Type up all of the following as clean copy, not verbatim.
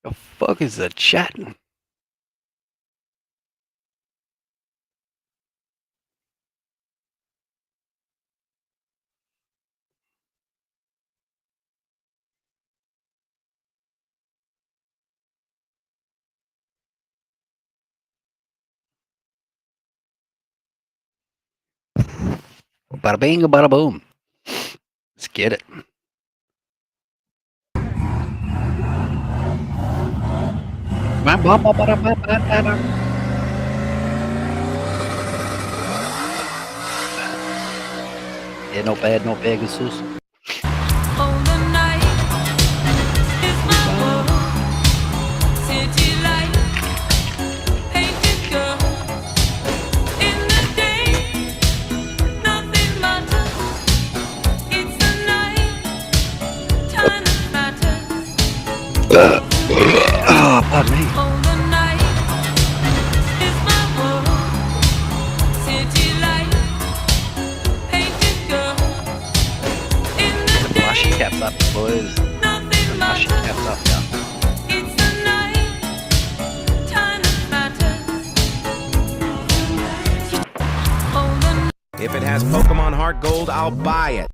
The fuck is that chatting? Bada bing, bada boom. Let's get it. Yeah, not bad, not Pegasus. Oh, pardon me. Wash your caps up, boys. Wash your caps up, yeah. If it has Pokemon Heart Gold, I'll buy it.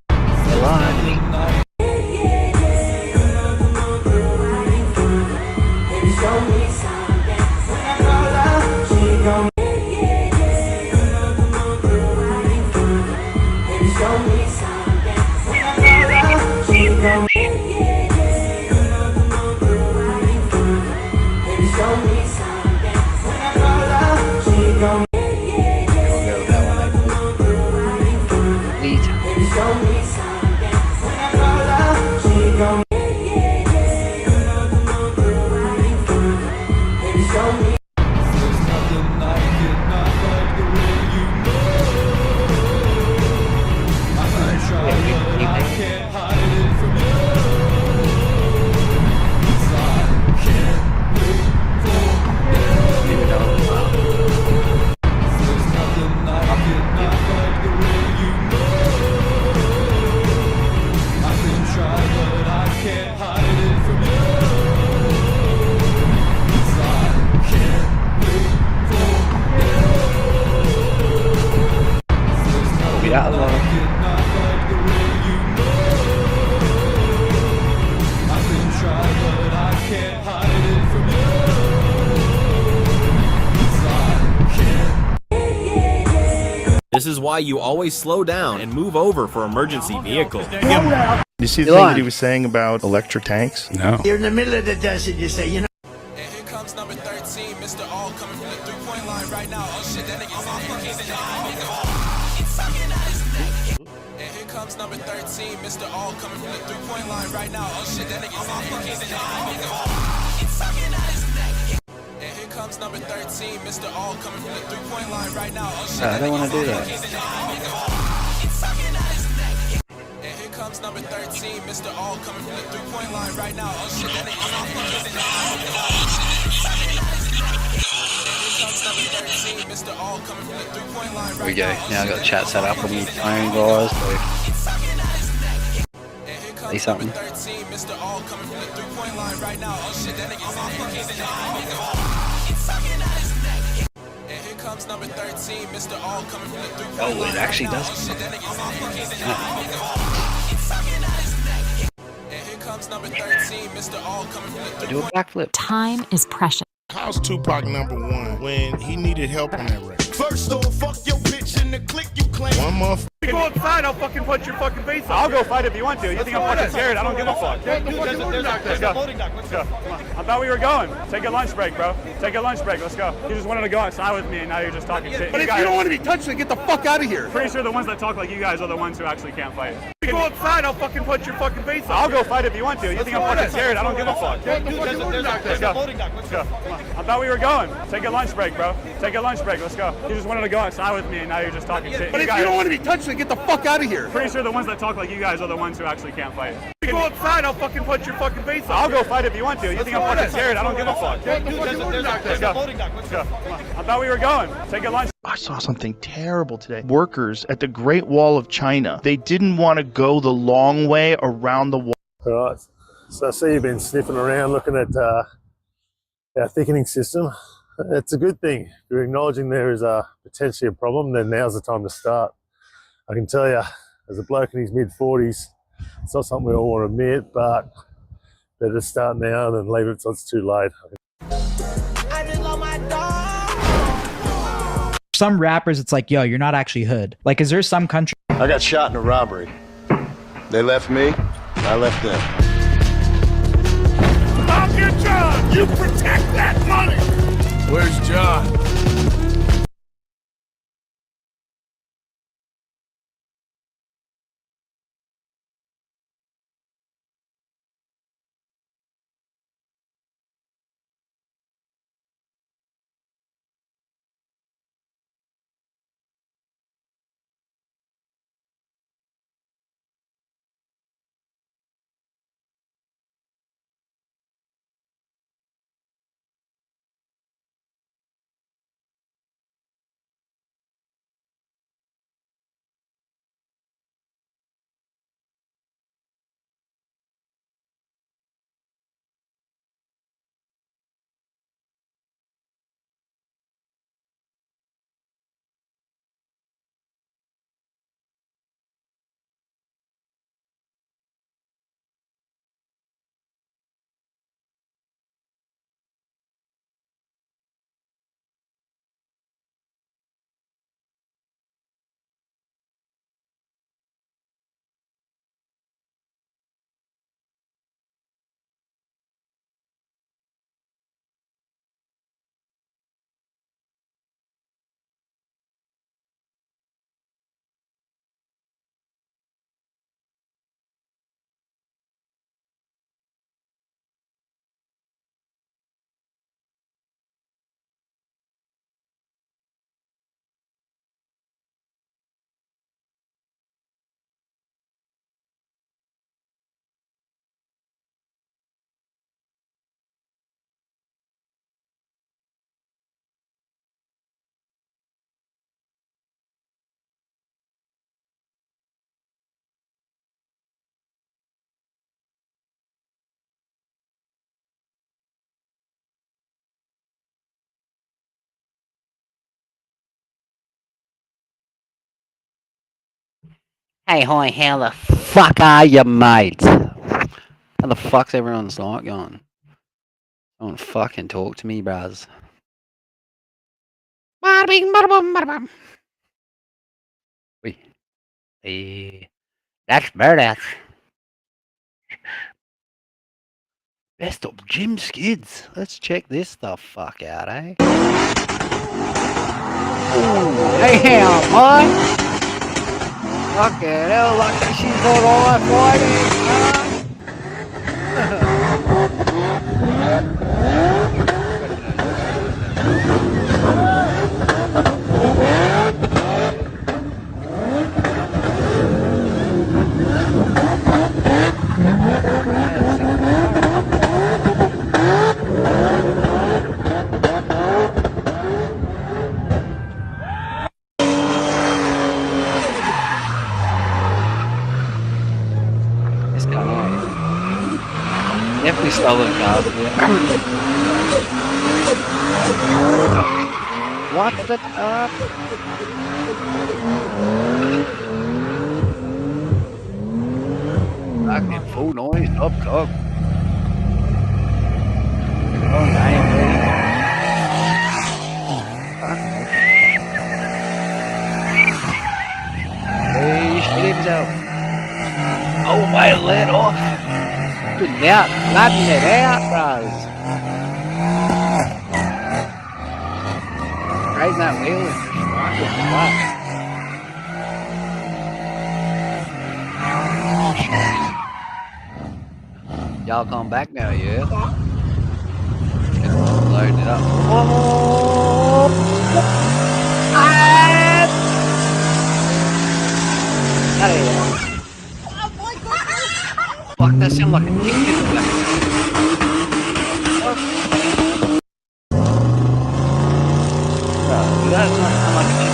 This is why you always slow down and move over for emergency vehicles. You see the thing that he was saying about electric tanks? No. You're in the middle of the desert, you say, you know. And here comes number 13, Mr. All coming from the three-point line right now. Oh shit, that nigga's And here comes number 13, Mr. All coming from the three-point line right now. Oh shit, that nigga's And here comes number 13, Mr. All coming from the three-point line right now. Oh shit, I don't want to do that. And here comes number 13, Mr. All coming from the three-point line right now. Oh shit, that nigga's Mr. All coming from the three-point line right There we go. now. Now I got chat set up on my phone, guys. So say something. Mr. All coming from the three-point line right now. Oh shit, that nigga's And here comes number 13, Mr. All coming from the three-point line. Oh, it actually does. And here comes number 13, Mr. All coming from the Do a three-point backflip. Time is precious. How's Tupac #1 when he needed help on that record? First off, fuck your bitch in the click you claim. One month. Go outside, I'll fucking punch your fucking face off. I'll go fight if you want to. You think I'm fucking scared? I don't give a fuck. Let's go. Let's go. Come on. I thought we were going. Take a lunch break, bro. Take a lunch break. Let's go. You just wanted to go outside with me, and now you're just talking shit. But if you don't want to be touched, then get the fuck out of here. Pretty sure the ones that talk like you guys are the ones who actually can't fight. Go outside, I'll fucking punch your fucking face off. I'll go fight if you want to. You think I'm fucking scared? I don't give a fuck. Let's go. Let's go. Come on. I thought we were going. Take a lunch break, bro. Take a lunch break. Let's go. You just wanted to go outside with me, and now you're just talking shit. But if you don't want to be touched, then get the fuck out of here. Pretty sure the ones that talk like you guys are the ones who actually can't fight. Go outside, I'll fucking punch your fucking face off. I'll go fight if you want to. You think I'm fucking scared? I don't give a fuck. Let's go. Let's go. Come on. I thought we were going. Take a lunch. I saw something terrible today. Workers at the Great Wall of China, they didn't want to go the long way around the wall. Right. So I see you've been sniffing around looking at our thickening system. It's a good thing. If you're acknowledging there is potentially a problem, then now's the time to start. I can tell you, as a bloke in his mid-40s, it's not something we all want to admit, but better to start now than leave it till it's too late. Some rappers, it's like, yo, you're not actually hood. Like, is there some country? I got shot in a robbery. They left me, I left them. I'm your John. You protect that money. Where's John? Hey, hi, how the fuck are you, mate? How the fuck's everyone's night going? Someone fucking talk to me, bros. Bada bing, bada bum, bada bum. Wait. That's better. Best of gym skids. Let's check this the fuck out, eh? Hey, boy! Fucking hell, like she's alright fighting, Definitely stolen cars. What's it up? Fucking full noise, top cock. Oh, damn, Hey, shit himself. Oh, my let off. Good out, letting it out, bros. Raising that wheel and just fucking fuck. Y'all come back now, yeah? Load it up. Oh! Fuck, that sound like a dick in the back. Bro, that does not sound like a dick.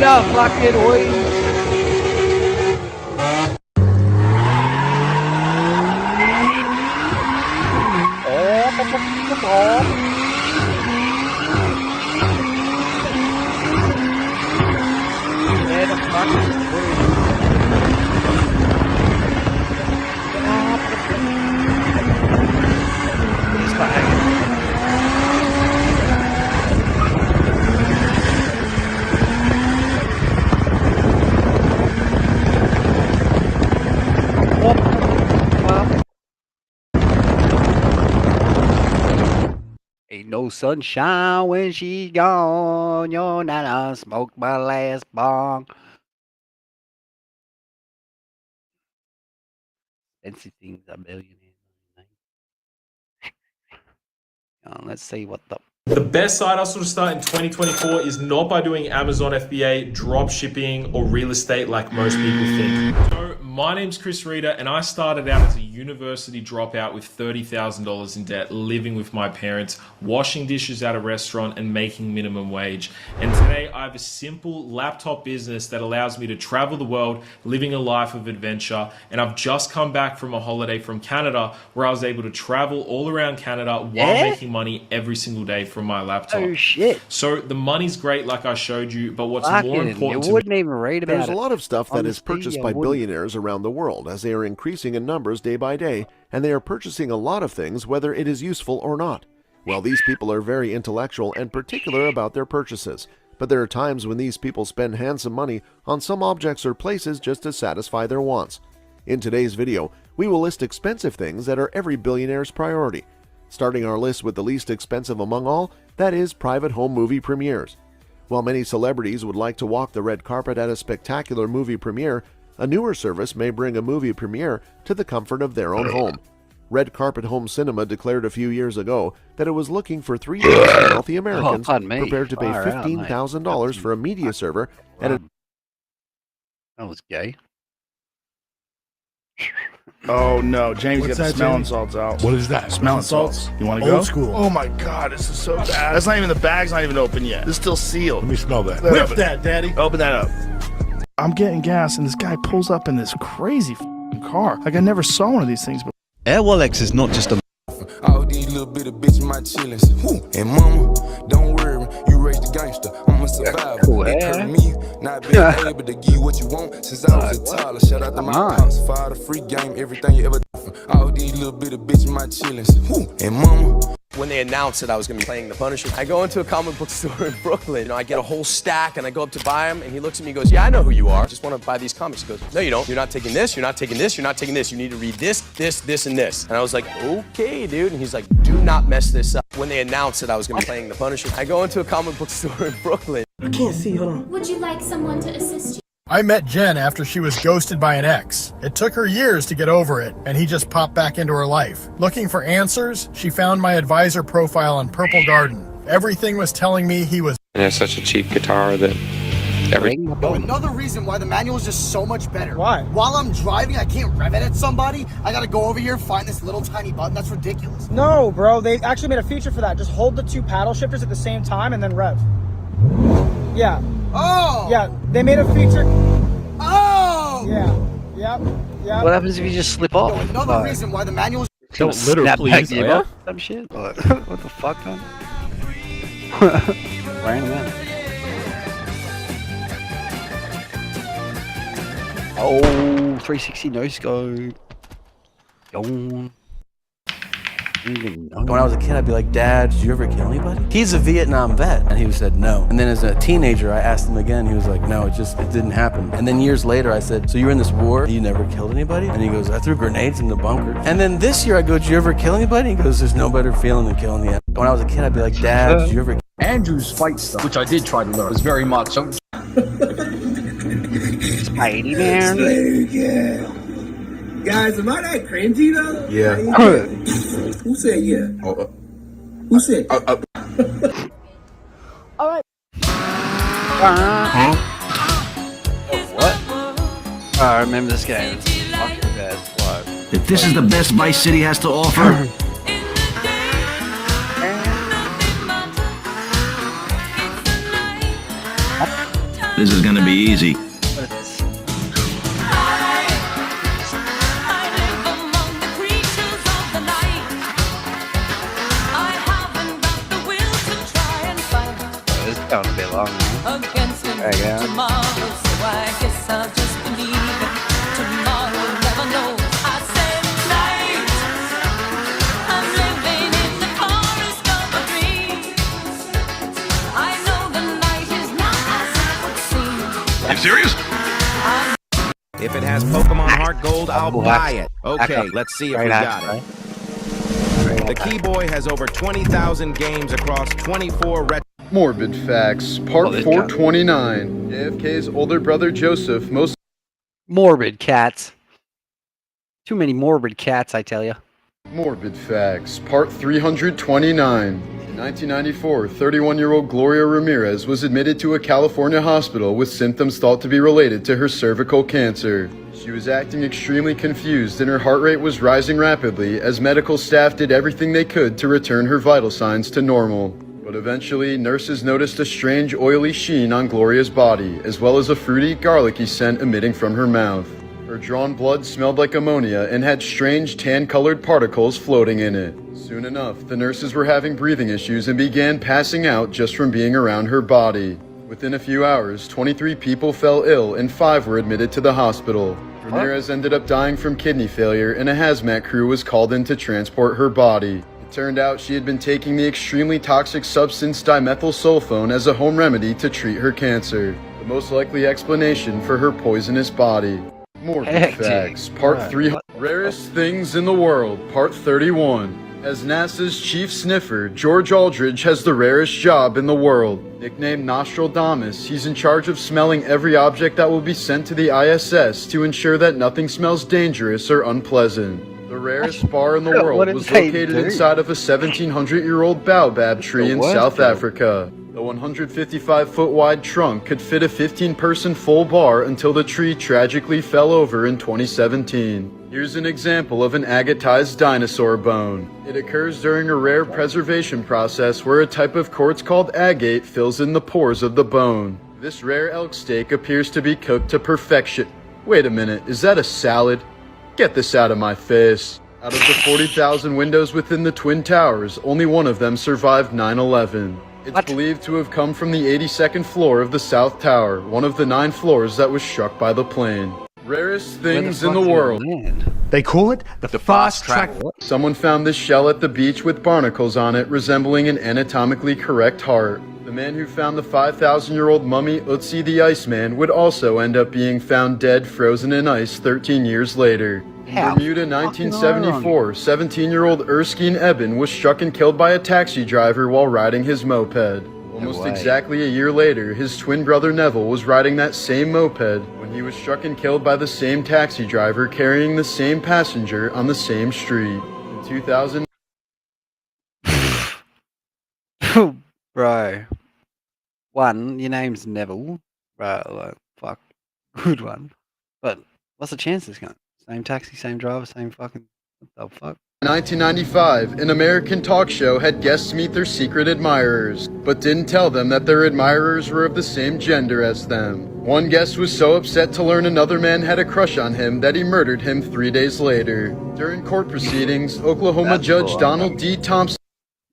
Later, fucking weed. Ain't no sunshine when she gone. Yo, nana smoked my last bong. Fancy things a billionaire. Let's see what the. The best side hustle to start in 2024 is not by doing Amazon FBA, drop shipping, or real estate like most people think. So, my name's Chris Reeder, and I started out as a university dropout with $30,000 in debt, living with my parents, washing dishes at a restaurant, and making minimum wage. And today, I have a simple laptop business that allows me to travel the world, living a life of adventure. And I've just come back from a holiday from Canada, where I was able to travel all around Canada while making money every single day from my laptop. Oh shit! So the money's great, like I showed you, but what's more important you wouldn't even read about it. There's a lot of stuff that is purchased by wouldn't. billionaires around the world, as they are increasing in numbers day by day, and they are purchasing a lot of things whether it is useful or not. Well, these people are very intellectual and particular about their purchases, but there are times when these people spend handsome money on some objects or places just to satisfy their wants. In today's video, we will list expensive things that are every billionaire's priority. Starting our list with the least expensive among all, that is private home movie premieres. While many celebrities would like to walk the red carpet at a spectacular movie premiere, a newer service may bring a movie premiere to the comfort of their own home. Red Carpet Home Cinema declared a few years ago that it was looking for 3,000 wealthy Americans prepared to pay $15,000 for a media server at a... That was gay. Oh no, James, What's get the that, smelling James? salts out. What is that? Smelling salts. You want to go? Old school. Oh my god, this is so bad. That's not even, the bag's not even open yet. This is still sealed. Let me smell that. Whip Whip that, Daddy. Open that up. I'm getting gas, and this guy pulls up in this crazy car. Like, I never saw one of these things before. Air Wallex is not just a... All these little bit of bitch in my chillings. And mama, don't worry, you raised the gangster. I'm a survivor. It hurt me not being able to give you what you want since I was a toddler. Shout out to my pops, father, free game, everything you ever done. All these little bit of bitch in my chillings. And mama. When they announced that I was going to be playing the Punisher, I go into a comic book store in Brooklyn. You know, I get a whole stack, and I go up to buy them, and he looks at me and goes, yeah, I know who you are. I just want to buy these comics. He goes, no, you don't. You're not taking this. You're not taking this. You're not taking this. You need to read this, this, this, and this. And I was like, okay, dude. And he's like, do not mess this up. When they announced that I was going to be playing the Punisher, I go into a comic book store in Brooklyn. I can't see. Hold on. Would you like someone to assist you? I met Jen after she was ghosted by an ex. It took her years to get over it, and he just popped back into her life. Looking for answers, she found my advisor profile on Purple Garden. Everything was telling me he was... And it's such a cheap guitar that Another reason why the manual is just so much better. Why? While I'm driving, I can't rev it at somebody. I gotta go over here and find this little tiny button. That's ridiculous. No, bro. They actually made a feature for that. Just hold the two paddle shifters at the same time and then rev. Yeah. Oh! Yeah, they made a feature. Oh! Yeah. Yep. Yep. What happens if you just slip off? Another reason why the manual is... Don't literally use some shit. What the fuck, man? Random man. Oh, 360 no scope. Yawn. When I was a kid, I'd be like, Dad, did you ever kill anybody? He's a Vietnam vet. And he said no. And then as a teenager, I asked him again. He was like, no, it didn't happen. And then years later, I said, so you were in this war? You never killed anybody? And he goes, I threw grenades in the bunker. And then this year, I go, did you ever kill anybody? He goes, there's no better feeling than killing the enemy. When I was a kid, I'd be like, Dad, did you ever... Andrew's fight stuff, which I did try to learn, was very much so... Spidey man. Guys, am I that cringy though? Yeah. Who said yeah? Who said? All right. What? Oh, I remember this game. It's fucking bad. Live. If this is the best Vice City has to offer. This is gonna be easy. This is going to be long. Against him tomorrow, so I guess I'll just believe it. Tomorrow never knows. I said tonight, I'm living in the forest of a dream. I know the night is not as it would seem. You serious? If it has Pokemon Heart Gold, I'll buy it. Okay, let's see if we got it. The Keyboy has over 20,000 games across 24 Morbid Facts, Part 429. JFK's older brother Joseph most... Morbid cats. Too many morbid cats, I tell you. Morbid Facts, Part 329. In 1994, 31-year-old Gloria Ramirez was admitted to a California hospital with symptoms thought to be related to her cervical cancer. She was acting extremely confused and her heart rate was rising rapidly as medical staff did everything they could to return her vital signs to normal. But eventually, nurses noticed a strange oily sheen on Gloria's body, as well as a fruity, garlicky scent emitting from her mouth. Her drawn blood smelled like ammonia and had strange tan-colored particles floating in it. Soon enough, the nurses were having breathing issues and began passing out just from being around her body. Within a few hours, 23 people fell ill and 5 were admitted to the hospital. Ramirez ended up dying from kidney failure and a hazmat crew was called in to transport her body. It turned out she had been taking the extremely toxic substance dimethylsulfone as a home remedy to treat her cancer. The most likely explanation for her poisonous body. Morbid Facts, Part 3. Rarest Things in the World, Part 31. As NASA's chief sniffer, George Aldridge has the rarest job in the world. Nicknamed Nostradamus, he's in charge of smelling every object that will be sent to the ISS to ensure that nothing smells dangerous or unpleasant. The rarest bar in the world was located inside of a 1700-year-old baobab tree in South Africa. The 155-foot wide trunk could fit a 15-person full bar until the tree tragically fell over in 2017. Here's an example of an agatized dinosaur bone. It occurs during a rare preservation process where a type of quartz called agate fills in the pores of the bone. This rare elk steak appears to be cooked to perfection. Wait a minute, is that a salad? Get this out of my face. Out of the 40,000 windows within the Twin Towers, only one of them survived 9/11. It's believed to have come from the 82nd floor of the South Tower, one of the 9 floors that was struck by the plane. Rarest things in the world. They call it the fast track. Someone found this shell at the beach with barnacles on it, resembling an anatomically correct heart. The man who found the 5,000-year-old mummy Utsi the Iceman would also end up being found dead, frozen in ice 13 years later. In Bermuda, 1974, 17-year-old Erskine Eben was struck and killed by a taxi driver while riding his moped. Almost exactly a year later, his twin brother Neville was riding that same moped when he was struck and killed by the same taxi driver carrying the same passenger on the same street. In 2000... Bro. One, your name's Neville. Right, like, fuck. Good one. But what's the chances, cunt? Same taxi, same driver, same fucking... What the fuck? In 1995, an American talk show had guests meet their secret admirers, but didn't tell them that their admirers were of the same gender as them. One guest was so upset to learn another man had a crush on him that he murdered him 3 days later. During court proceedings, Oklahoma Judge Donald D. Thompson...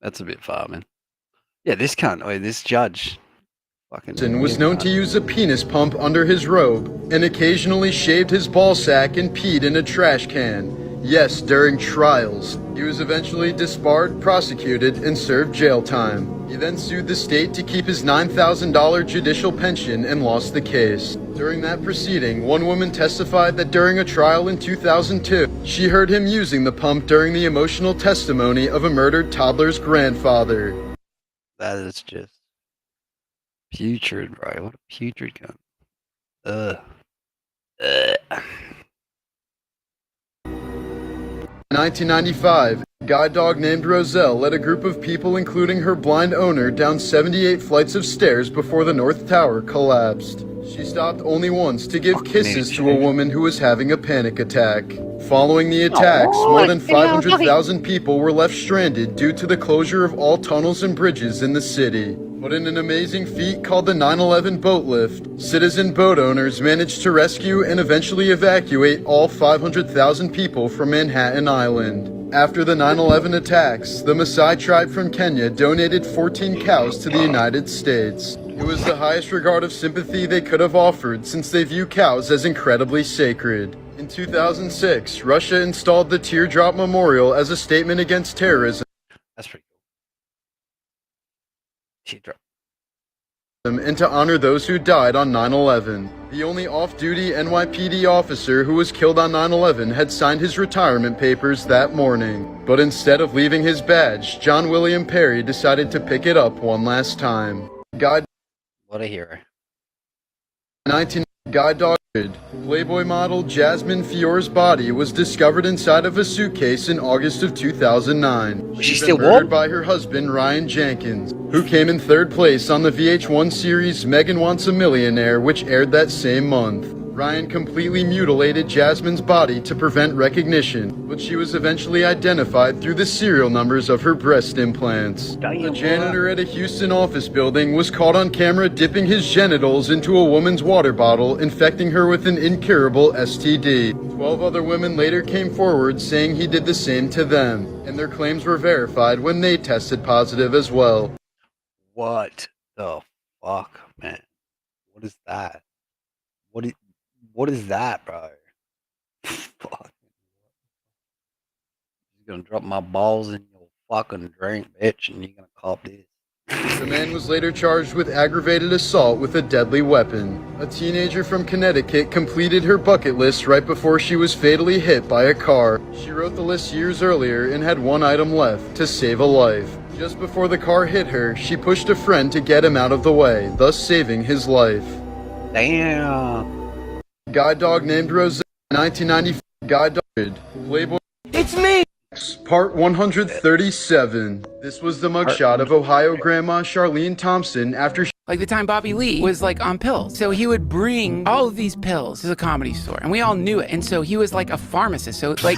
That's a bit far, man. Yeah, this cunt, or this judge... was known to use a penis pump under his robe and occasionally shaved his ballsack and peed in a trash can. Yes, during trials. He was eventually disbarred, prosecuted, and served jail time. He then sued the state to keep his $9,000 judicial pension and lost the case. During that proceeding, one woman testified that during a trial in 2002, she heard him using the pump during the emotional testimony of a murdered toddler's grandfather. That is just... putrid, bro. What a putrid cunt. Ugh. In 1995, a guide dog named Roselle led a group of people, including her blind owner, down 78 flights of stairs before the North Tower collapsed. She stopped only once to give kisses to a woman who was having a panic attack. Following the attacks, more than 500,000 people were left stranded due to the closure of all tunnels and bridges in the city. But in an amazing feat called the 9/11 boat lift, citizen boat owners managed to rescue and eventually evacuate all 500,000 people from Manhattan Island. After the 9/11 attacks, the Maasai tribe from Kenya donated 14 cows to the United States. It was the highest regard of sympathy they could have offered since they view cows as incredibly sacred. In 2006, Russia installed the Teardrop Memorial as a statement against terrorism. That's pretty cool. Teardrop. And to honor those who died on 9/11. The only off-duty NYPD officer who was killed on 9/11 had signed his retirement papers that morning. But instead of leaving his badge, John William Perry decided to pick it up one last time. What a hero. 19 Guide Dog. Playboy model Jasmine Fiore's body was discovered inside of a suitcase in August of 2009. She's been murdered by her husband Ryan Jenkins, who came in third place on the VH1 series Megan Wants a Millionaire, which aired that same month. Ryan completely mutilated Jasmine's body to prevent recognition, but she was eventually identified through the serial numbers of her breast implants. The janitor at a Houston office building was caught on camera dipping his genitals into a woman's water bottle, infecting her with an incurable STD. 12 other women later came forward saying he did the same to them, and their claims were verified when they tested positive as well. What the fuck, man? What is that? What is that, bro? Fuck. You're gonna drop my balls in your fucking drink, bitch, and you're gonna cop this. The man was later charged with aggravated assault with a deadly weapon. A teenager from Connecticut completed her bucket list right before she was fatally hit by a car. She wrote the list years earlier and had one item left: to save a life. Just before the car hit her, she pushed a friend to get him out of the way, thus saving his life. Damn. Guide dog named Rose, 1994. Guide dog. Playboy. It's me! Part 137. This was the mugshot of Ohio grandma Charlene Thompson after she... Like the time Bobby Lee was like on pills. So he would bring all of these pills to the Comedy Store and we all knew it. And so he was like a pharmacist. So like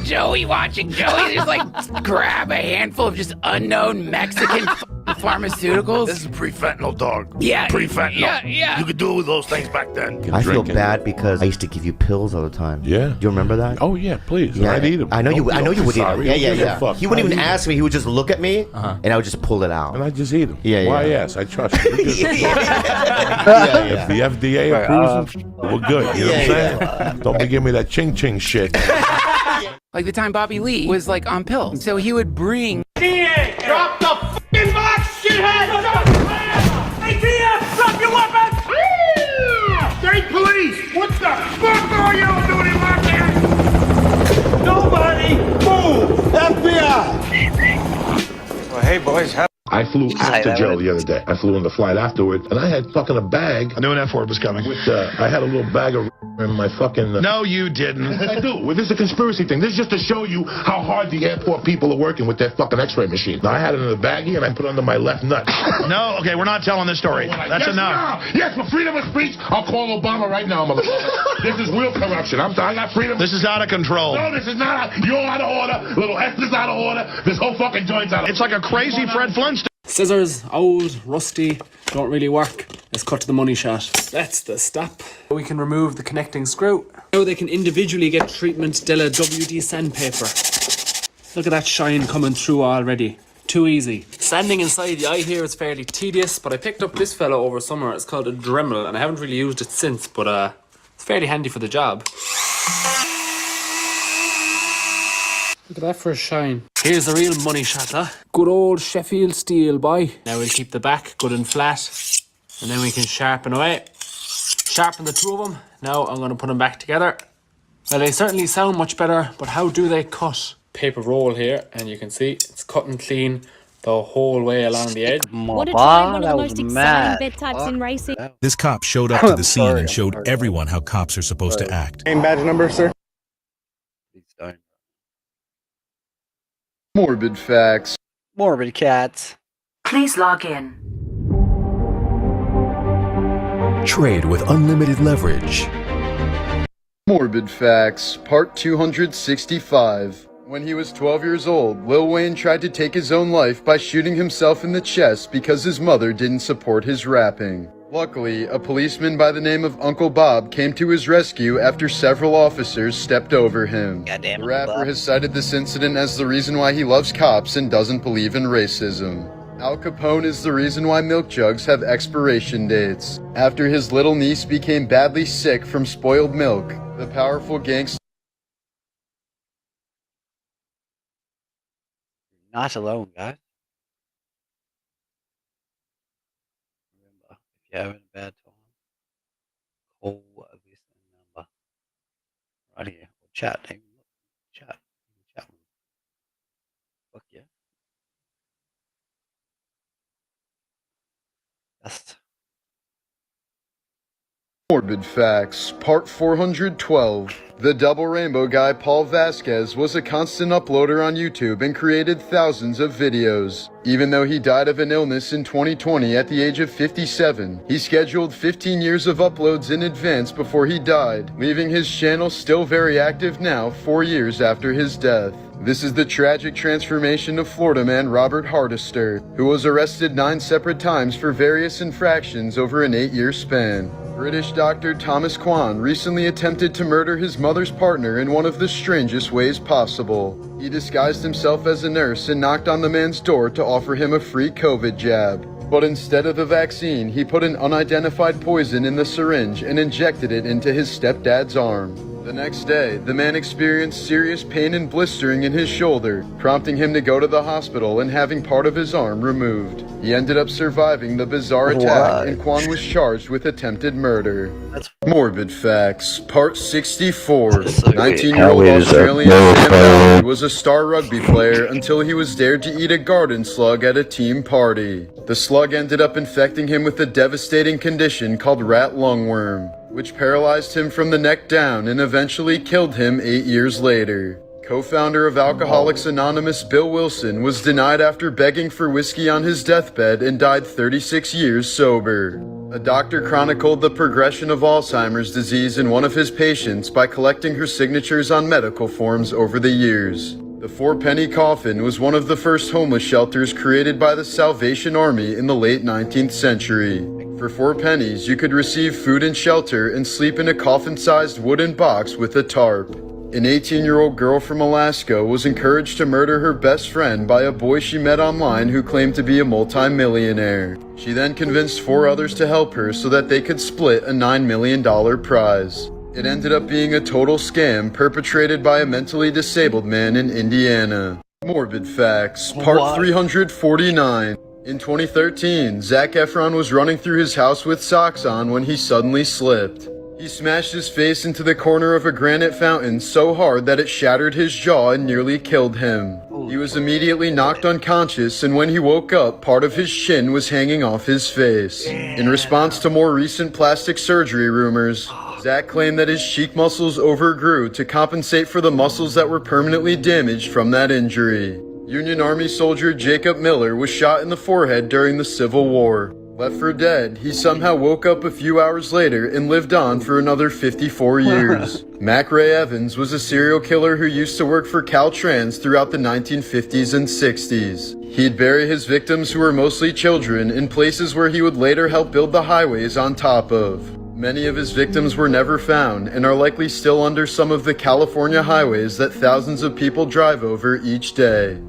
Joey watching Joey just like grab a handful of just unknown Mexican pharmaceuticals. This is pre-fentanyl, dog. Yeah. Pre-fentanyl. Yeah. You could do those things back then. I feel bad because I used to give you pills all the time. Yeah. Do you remember that? Oh yeah, please. Yeah. I'd eat them. I know you would eat them. Yeah. Fuck. He wouldn't even ask me. He would just look at me, and I would just pull it out. And I just eat them. Yeah. Why? Yes, I trust you. If the FDA approves them, we're good. You know what I'm saying? Don't be giving me that ching shit. Like the time Bobby Lee was like on pills. So he would bring... DA, drop the fucking box, shithead! Hey, DA, drop your weapons! State police! What the fuck are you doing out there? Nobody move! FBI! Well, hey, boys. I flew after Joe the other day. I flew on the flight afterward, and I had fucking a bag. I knew an F-word was coming. With, I had a little bag of in my fucking... No, you didn't. I do. Well, this is a conspiracy thing. This is just to show you how hard the airport people are working with their fucking x-ray machine. Now, I had it in a baggie, and I put it under my left nut. No, okay, we're not telling this story. That's enough. Yes, for freedom of speech, I'll call Obama right now, motherfucker. This is real corruption. I got freedom. This is out of control. No, this is not. You're out of order. Little Esther's out of order. This whole fucking joint's out of order. It's like a crazy Fred Flintstone. Scissors, old, rusty, don't really work. Let's cut to the money shot. That's the stop. We can remove the connecting screw. Now they can individually get treatment Della WD sandpaper. Look at that shine coming through already. Too easy. Sanding inside the eye here is fairly tedious, but I picked up this fella over summer. It's called a Dremel, and I haven't really used it since, but it's fairly handy for the job. Look at that for a shine. Here's the real money shot, huh? Good old Sheffield steel, boy. Now we'll keep the back good and flat, and then we can sharpen away. Sharpen the two of them. Now I'm going to put them back together. Well, they certainly sound much better, but how do they cut? Paper roll here, and you can see it's cutting clean the whole way along the edge. What a time, one of the most exciting bit types in racing. This cop showed up to the scene and showed everyone how cops are supposed to act. Name, badge number, sir? Morbid facts. Morbid cats. Please log in. Trade with unlimited leverage. Morbid facts, part 265. When he was 12 years old, Lil Wayne tried to take his own life by shooting himself in the chest because his mother didn't support his rapping. Luckily, a policeman by the name of Uncle Bob came to his rescue after several officers stepped over him. Goddamn the rapper has cited this incident as the reason why he loves cops and doesn't believe in racism. Al Capone is the reason why milk jugs have expiration dates. After his little niece became badly sick from spoiled milk, the powerful gangster Not alone, guys. Remember, if you're having a bad time, call this number right here. Or chat. Chat. Chat. Fuck yeah. Just. Morbid Facts, Part 412. The Double Rainbow guy Paul Vasquez was a constant uploader on YouTube and created thousands of videos. Even though he died of an illness in 2020 at the age of 57, he scheduled 15 years of uploads in advance before he died, leaving his channel still very active now, 4 years after his death. This is the tragic transformation of Florida man Robert Hardister, who was arrested 9 separate times for various infractions over an 8-year span. British doctor Thomas Kwan recently attempted to murder his mother's partner in one of the strangest ways possible. He disguised himself as a nurse and knocked on the man's door to offer him a free COVID jab. But instead of the vaccine, he put an unidentified poison in the syringe and injected it into his stepdad's arm. The next day, the man experienced serious pain and blistering in his shoulder, prompting him to go to the hospital and having part of his arm removed. He ended up surviving the bizarre attack, and Kwan was charged with attempted murder. Morbid Facts, Part 64. 19-year-old Australian Sam Ballard was a star rugby player until he was dared to eat a garden slug at a team party. The slug ended up infecting him with a devastating condition called rat lungworm, which paralyzed him from the neck down and eventually killed him 8 years later. Co-founder of Alcoholics Anonymous Bill Wilson was denied after begging for whiskey on his deathbed and died 36 years sober. A doctor chronicled the progression of Alzheimer's disease in one of his patients by collecting her signatures on medical forms over the years. The 4-penny coffin was one of the first homeless shelters created by the Salvation Army in the late 19th century. For 4 pennies, you could receive food and shelter and sleep in a coffin-sized wooden box with a tarp. An 18-year-old girl from Alaska was encouraged to murder her best friend by a boy she met online who claimed to be a multi-millionaire. She then convinced 4 others to help her so that they could split a $9 million prize. It ended up being a total scam perpetrated by a mentally disabled man in Indiana. Morbid Facts, Part 349. In 2013, Zac Efron was running through his house with socks on when he suddenly slipped. He smashed his face into the corner of a granite fountain so hard that it shattered his jaw and nearly killed him. He was immediately knocked unconscious, and when he woke up, part of his chin was hanging off his face. In response to more recent plastic surgery rumors, Zac claimed that his cheek muscles overgrew to compensate for the muscles that were permanently damaged from that injury. Union Army soldier Jacob Miller was shot in the forehead during the Civil War. Left for dead, he somehow woke up a few hours later and lived on for another 54 years. Mac Ray Evans was a serial killer who used to work for Caltrans throughout the 1950s and 60s. He'd bury his victims, who were mostly children, in places where he would later help build the highways on top of. Many of his victims were never found and are likely still under some of the California highways that thousands of people drive over each day.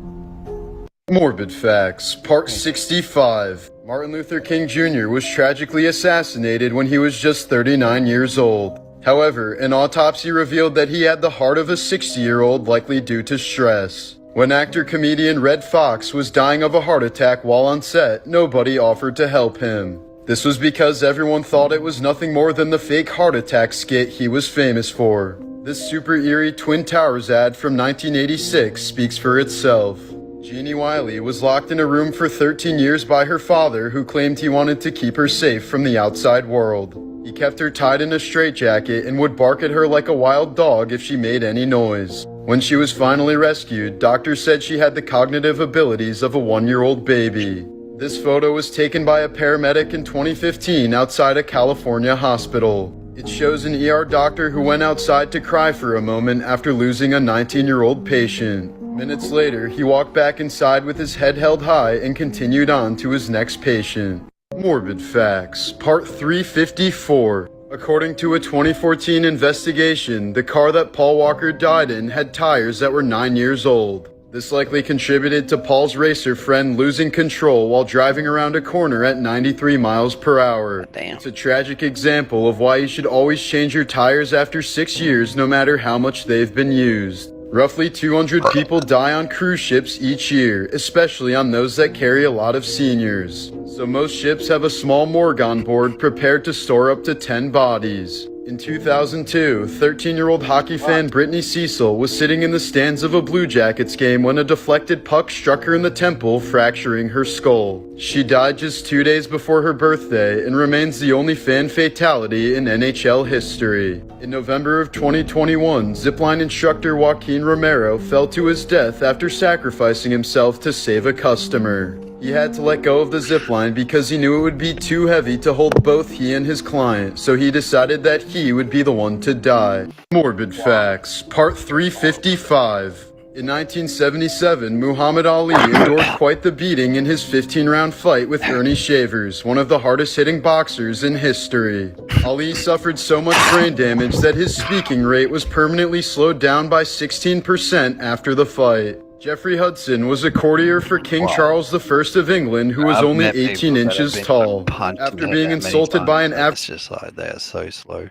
Morbid Facts, Part 65. Martin Luther King Jr. was tragically assassinated when he was just 39 years old. However, an autopsy revealed that he had the heart of a 60-year-old, likely due to stress. When actor-comedian Red Fox was dying of a heart attack while on set, nobody offered to help him. This was because everyone thought it was nothing more than the fake heart attack skit he was famous for. This super eerie Twin Towers ad from 1986 speaks for itself. Jeannie Wiley was locked in a room for 13 years by her father, who claimed he wanted to keep her safe from the outside world. He kept her tied in a straitjacket and would bark at her like a wild dog if she made any noise. When she was finally rescued, doctors said she had the cognitive abilities of a 1-year-old baby. This photo was taken by a paramedic in 2015 outside a California hospital. It shows an ER doctor who went outside to cry for a moment after losing a 19-year-old patient. Minutes later, he walked back inside with his head held high and continued on to his next patient. Morbid Facts, Part 354. According to a 2014 investigation, the car that Paul Walker died in had tires that were 9 years old. This likely contributed to Paul's racer friend losing control while driving around a corner at 93 miles per hour. It's a tragic example of why you should always change your tires after 6 years no matter how much they've been used. Roughly 200 people die on cruise ships each year, especially on those that carry a lot of seniors. So most ships have a small morgue on board prepared to store up to 10 bodies. In 2002, 13-year-old hockey fan Brittany Cecil was sitting in the stands of a Blue Jackets game when a deflected puck struck her in the temple, fracturing her skull. She died just 2 days before her birthday and remains the only fan fatality in NHL history. In November of 2021, zipline instructor Joaquin Romero fell to his death after sacrificing himself to save a customer. He had to let go of the zipline because he knew it would be too heavy to hold both he and his client, so he decided that he would be the one to die. Morbid Facts, Part 355. In 1977, Muhammad Ali endured quite the beating in his 15-round fight with Ernie Shavers, one of the hardest-hitting boxers in history. Ali suffered so much brain damage that his speaking rate was permanently slowed down by 16% after the fight. Jeffrey Hudson was a courtier for King Charles I of England who was only 18 inches tall. After being insulted by an It's just like they are so slow.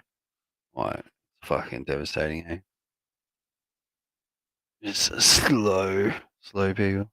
Like, fucking devastating, eh? Just slow people.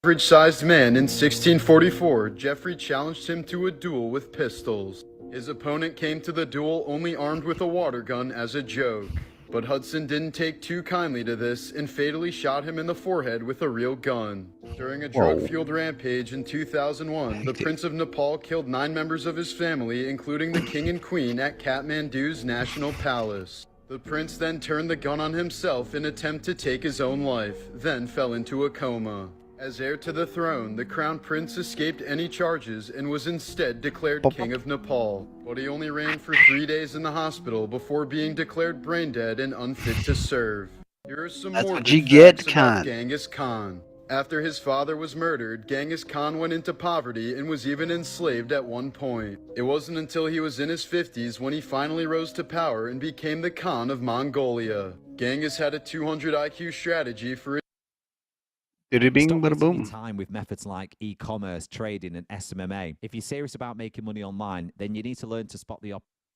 average-sized man in 1644, Jeffrey challenged him to a duel with pistols. His opponent came to the duel only armed with a water gun as a joke. But Hudson didn't take too kindly to this and fatally shot him in the forehead with a real gun. During a drug-fueled rampage in 2001, the Prince of Nepal killed 9 members of his family, including the king and queen, at Kathmandu's National Palace. The prince then turned the gun on himself in an attempt to take his own life, then fell into a coma. As heir to the throne, the crown prince escaped any charges and was instead declared king of Nepal, but he only reigned for 3 days in the hospital before being declared brain dead and unfit to serve. Here are some more facts about Genghis Khan. After his father was murdered, Genghis Khan went into poverty and was even enslaved at one point. It wasn't until he was in his 50s when he finally rose to power and became the Khan of Mongolia. Genghis had a 200 IQ strategy for Bing, bada boom. Time with methods like e-commerce, trading, and SMMA. If you're serious about making money online, then you need to learn to spot the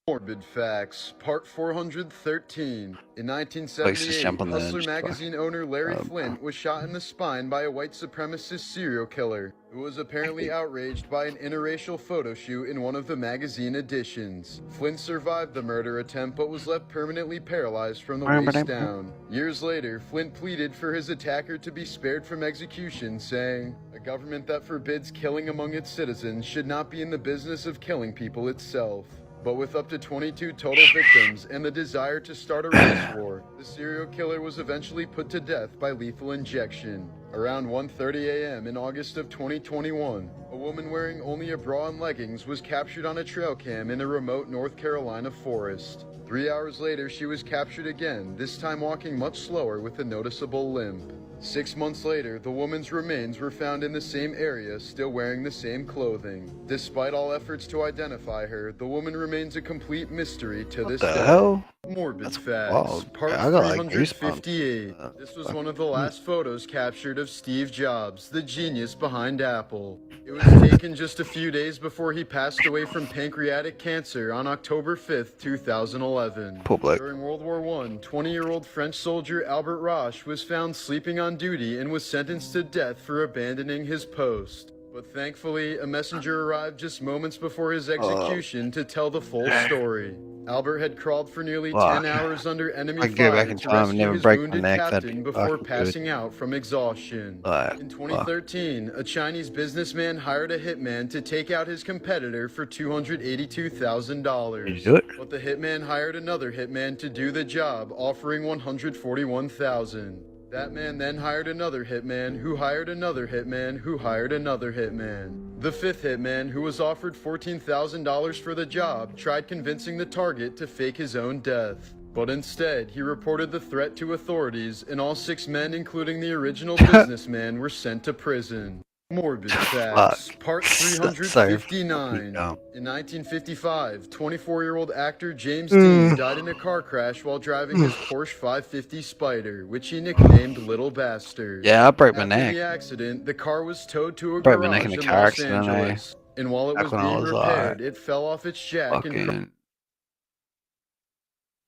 Morbid Facts, Part 413. In 1978, Hustler magazine owner Larry Flint was shot in the spine by a white supremacist serial killer who was apparently outraged by an interracial photo shoot in one of the magazine editions. Flint survived the murder attempt but was left permanently paralyzed from the waist down. Years later, Flint pleaded for his attacker to be spared from execution, saying, "A government that forbids killing among its citizens should not be in the business of killing people itself." But with up to 22 total victims and the desire to start a race war, the serial killer was eventually put to death by lethal injection. Around 1:30 a.m. in August of 2021, a woman wearing only a bra and leggings was captured on a trail cam in a remote North Carolina forest. 3 hours later, she was captured again, this time walking much slower with a noticeable limp. 6 months later, the woman's remains were found in the same area, still wearing the same clothing. Despite all efforts to identify her, the woman remains a complete mystery to this day. Hell? Morbid Facts, Part 358. This was one of the last photos captured of Steve Jobs, the genius behind Apple. It was taken just a few days before he passed away from pancreatic cancer on October 5th, 2011. During World War I, 20-year-old French soldier Albert Roche was found sleeping on duty and was sentenced to death for abandoning his post. But thankfully, a messenger arrived just moments before his execution to tell the full story. Albert had crawled for nearly 10 hours under enemy fire to rescue his wounded captain before passing out from exhaustion. In 2013, a Chinese businessman hired a hitman to take out his competitor for $282,000. But the hitman hired another hitman to do the job, offering $141,000. That man then hired another hitman, who hired another hitman, who hired another hitman. The fifth hitman, who was offered $14,000 for the job, tried convincing the target to fake his own death. But instead, he reported the threat to authorities, and all 6 men, including the original businessman, were sent to prison. Morbid facts. Part 359. In 1955, 24-year-old actor James Dean died in a car crash while driving his Porsche 550 Spider, which he nicknamed Little Bastard. Yeah, I broke my After neck. the accident, the car was towed to a Broke my neck in garage a in car Los accident, Angeles. And while it back was when I being was repaired, it fell off its jack and fucking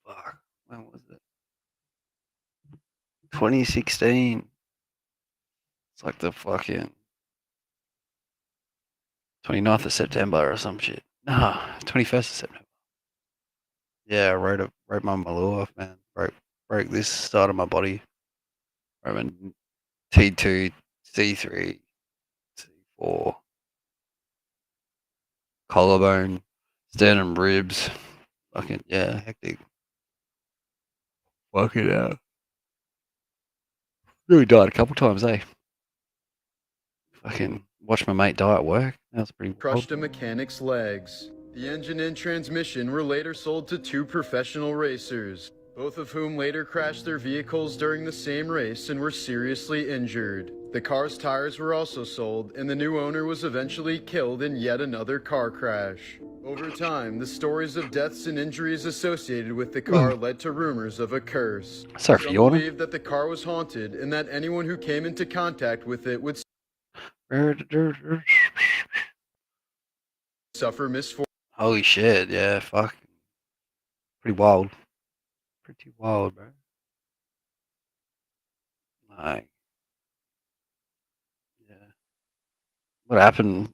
fuck. When was it? 2016. It's like the fucking 29th of September or some shit. No, 21st of September. Yeah, I rode my Maloo off, man. Broke this side of my body. Broke my T2, C3, C4, collarbone, sternum, ribs. Fucking yeah, hectic. Fucking out. Really died a couple times, eh? Fucking watched my mate die at work. That was pretty wild. crushed a mechanic's legs. The engine and transmission were later sold to 2 professional racers, both of whom later crashed their vehicles during the same race and were seriously injured. The car's tires were also sold, and the new owner was eventually killed in yet another car crash. Over time, the stories of deaths and injuries associated with the car led to rumors of a curse. Sorry for Some yawning. believed that the car was haunted and that anyone who came into contact with it would suffer misfortune. Holy shit, yeah, fuck. Pretty wild. Pretty wild, bro. Like, yeah. What happened?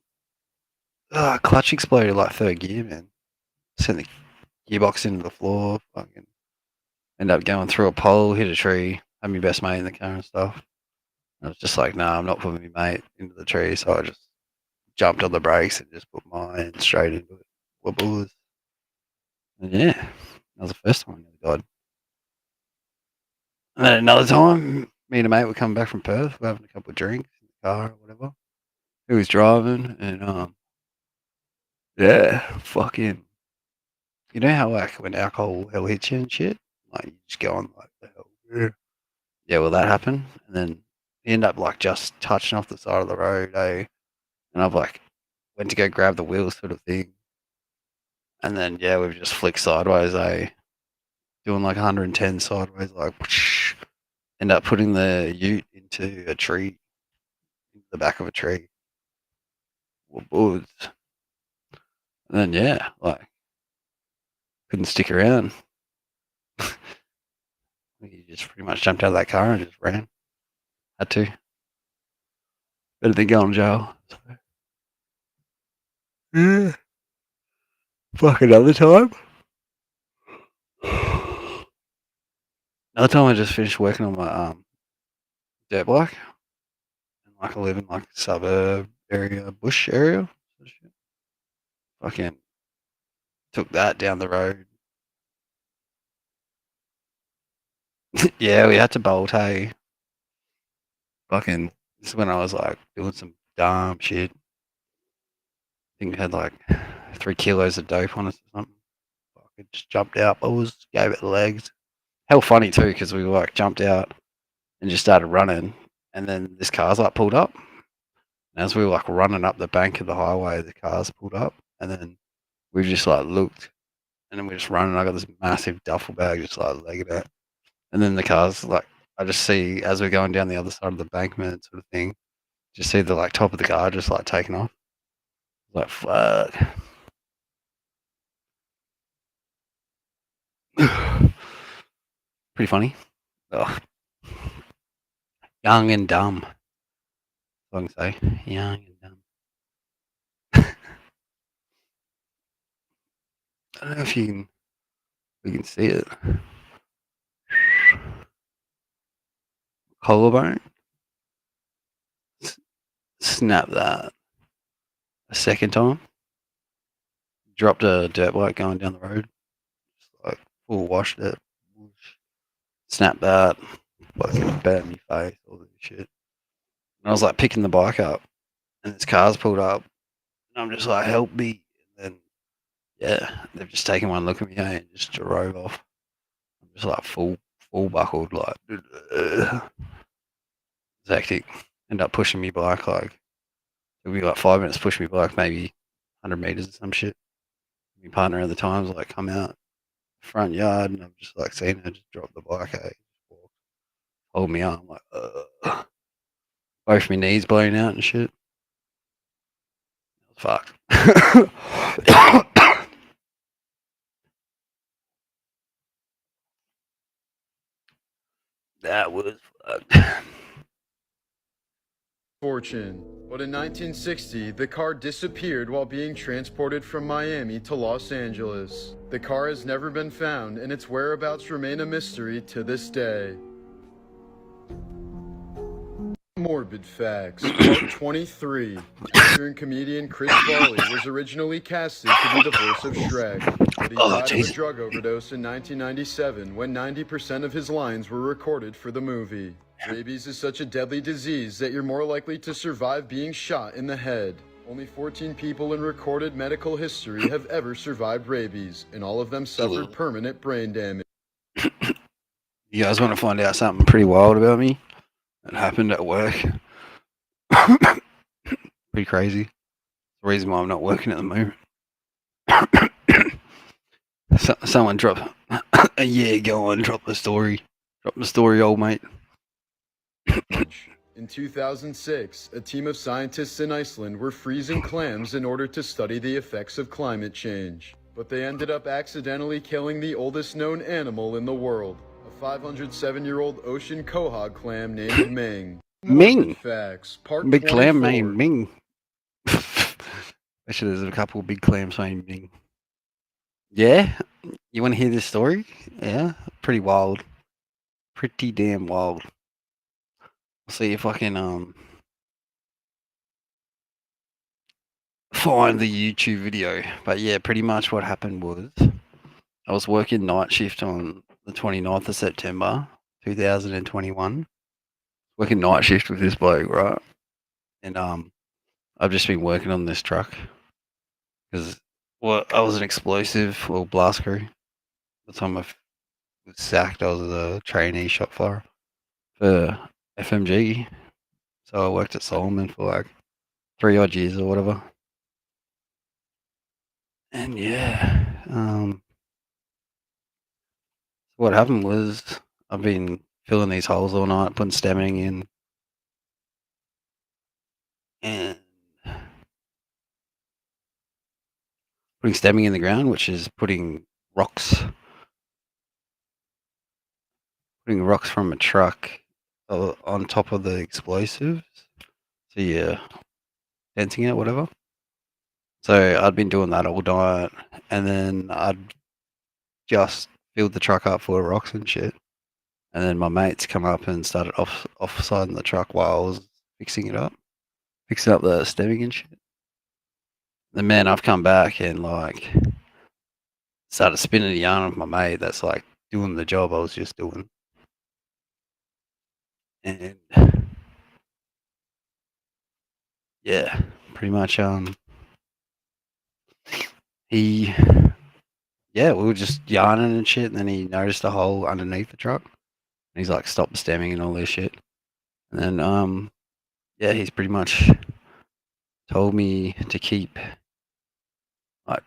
Clutch exploded like 3rd gear, man. Sent the gearbox into the floor, fucking end up going through a pole, hit a tree, had my best mate in the car and stuff. I was just like, nah, I'm not putting my mate into the tree, so I just jumped on the brakes and just put mine straight into it. What bullets? And yeah, that was the first time I never died. And then another time, me and a mate were coming back from Perth, we're having a couple of drinks in the car or whatever. He was driving, and yeah, fucking. You know how like when alcohol hell hits you and shit, like you just go on like the hell. Yeah. Yeah, well that happened, and then he ended up like just touching off the side of the road, eh? And I've like went to go grab the wheel sort of thing, and then yeah, we've just flicked sideways, eh? Doing like 110 sideways, like whoosh, end up putting the ute into a tree, into the back of a tree. Woods. And then yeah, like couldn't stick around. He just pretty much jumped out of that car and just ran. Had to. Better than going to jail. So. Yeah. Fuck another time. Another time I just finished working on my dirt bike. And like I live in like a suburb area, bush area. Fucking took that down the road. Yeah, we had to bolt, hey. Fucking this is when I was like doing some dumb shit. I think we had like 3 kilos of dope on us or something. Fucking just jumped out, gave it the legs. Hell funny too, because we like jumped out and just started running, and then this car's like pulled up. And as we were like running up the bank of the highway, the cars pulled up, and then we just like looked, and then we're just running. I got this massive duffel bag just like legging it, and then the cars like I just see as we're going down the other side of the bankment sort of thing, just see the like top of the car just like taking off. Like fuck. Pretty funny. Ugh. Young and dumb. I can say young and dumb. I don't know if we can see it. Collarbone. Snap that. A second time. Dropped a dirt bike going down the road. Just like full washed it. Snap that. fucking bat me face, all this shit. And I was like picking the bike up, and this car's pulled up, and I'm just like, help me. And then, yeah, they've just taken one look at me and just drove off. I'm just like full buckled, like, it's hectic. End up pushing me bike, like, it'll be like 5 minutes, push me bike, maybe 100 meters or some shit. My partner at the time's like, come out front yard, and I'm just like seeing her just drop the bike, hold me up, I'm like, both my knees blown out and shit. Fuck. That was fucked. Fortune. But in 1960, the car disappeared while being transported from Miami to Los Angeles. The car has never been found, and its whereabouts remain a mystery to this day. Morbid Facts, Part 23. Actor and comedian Chris Farley was originally casted to be the voice of Shrek, but he died of a drug overdose in 1997 when 90% of his lines were recorded for the movie. Rabies is such a deadly disease that you're more likely to survive being shot in the head. Only 14 people in recorded medical history have ever survived rabies, and all of them suffered permanent brain damage. You guys want to find out something pretty wild about me? It happened at work. Pretty crazy. The reason why I'm not working at the moment. Someone drop. Yeah, go on, drop the story. Drop the story, old mate. In 2006, a team of scientists in Iceland were freezing clams in order to study the effects of climate change. But they ended up accidentally killing the oldest known animal in the world, a 507-year-old ocean quahog clam named Ming. Ming. Facts, Part Big 24. clam named Ming. Actually, there's a couple of big clams named Ming. Yeah? You want to hear this story? Yeah? Pretty wild. Pretty damn wild. I'll see if I can find the YouTube video. But yeah, pretty much what happened was I was working night shift on the 29th of September 2021. Working night shift with this bloke, right? And I've just been working on this truck because I was an explosive or blast crew. By the time I was sacked, I was a trainee shop fire for FMG. So I worked at Solomon for like 3 odd years or whatever. And yeah, what happened was I've been filling these holes all night, putting stemming in, and putting stemming in the ground, which is putting rocks from a truck on top of the explosives. So yeah, denting it, whatever. So I'd been doing that all night, and then I'd just filled the truck up full of rocks and shit. And then my mates come up and started offsiding the truck while I was fixing up the stemming and shit. And man, I've come back and like started spinning a yarn with my mate that's like doing the job I was just doing. And yeah, pretty much we were just yarning and shit, and then he noticed a hole underneath the truck. And he's like, stop the stemming and all this shit. And then he's pretty much told me to keep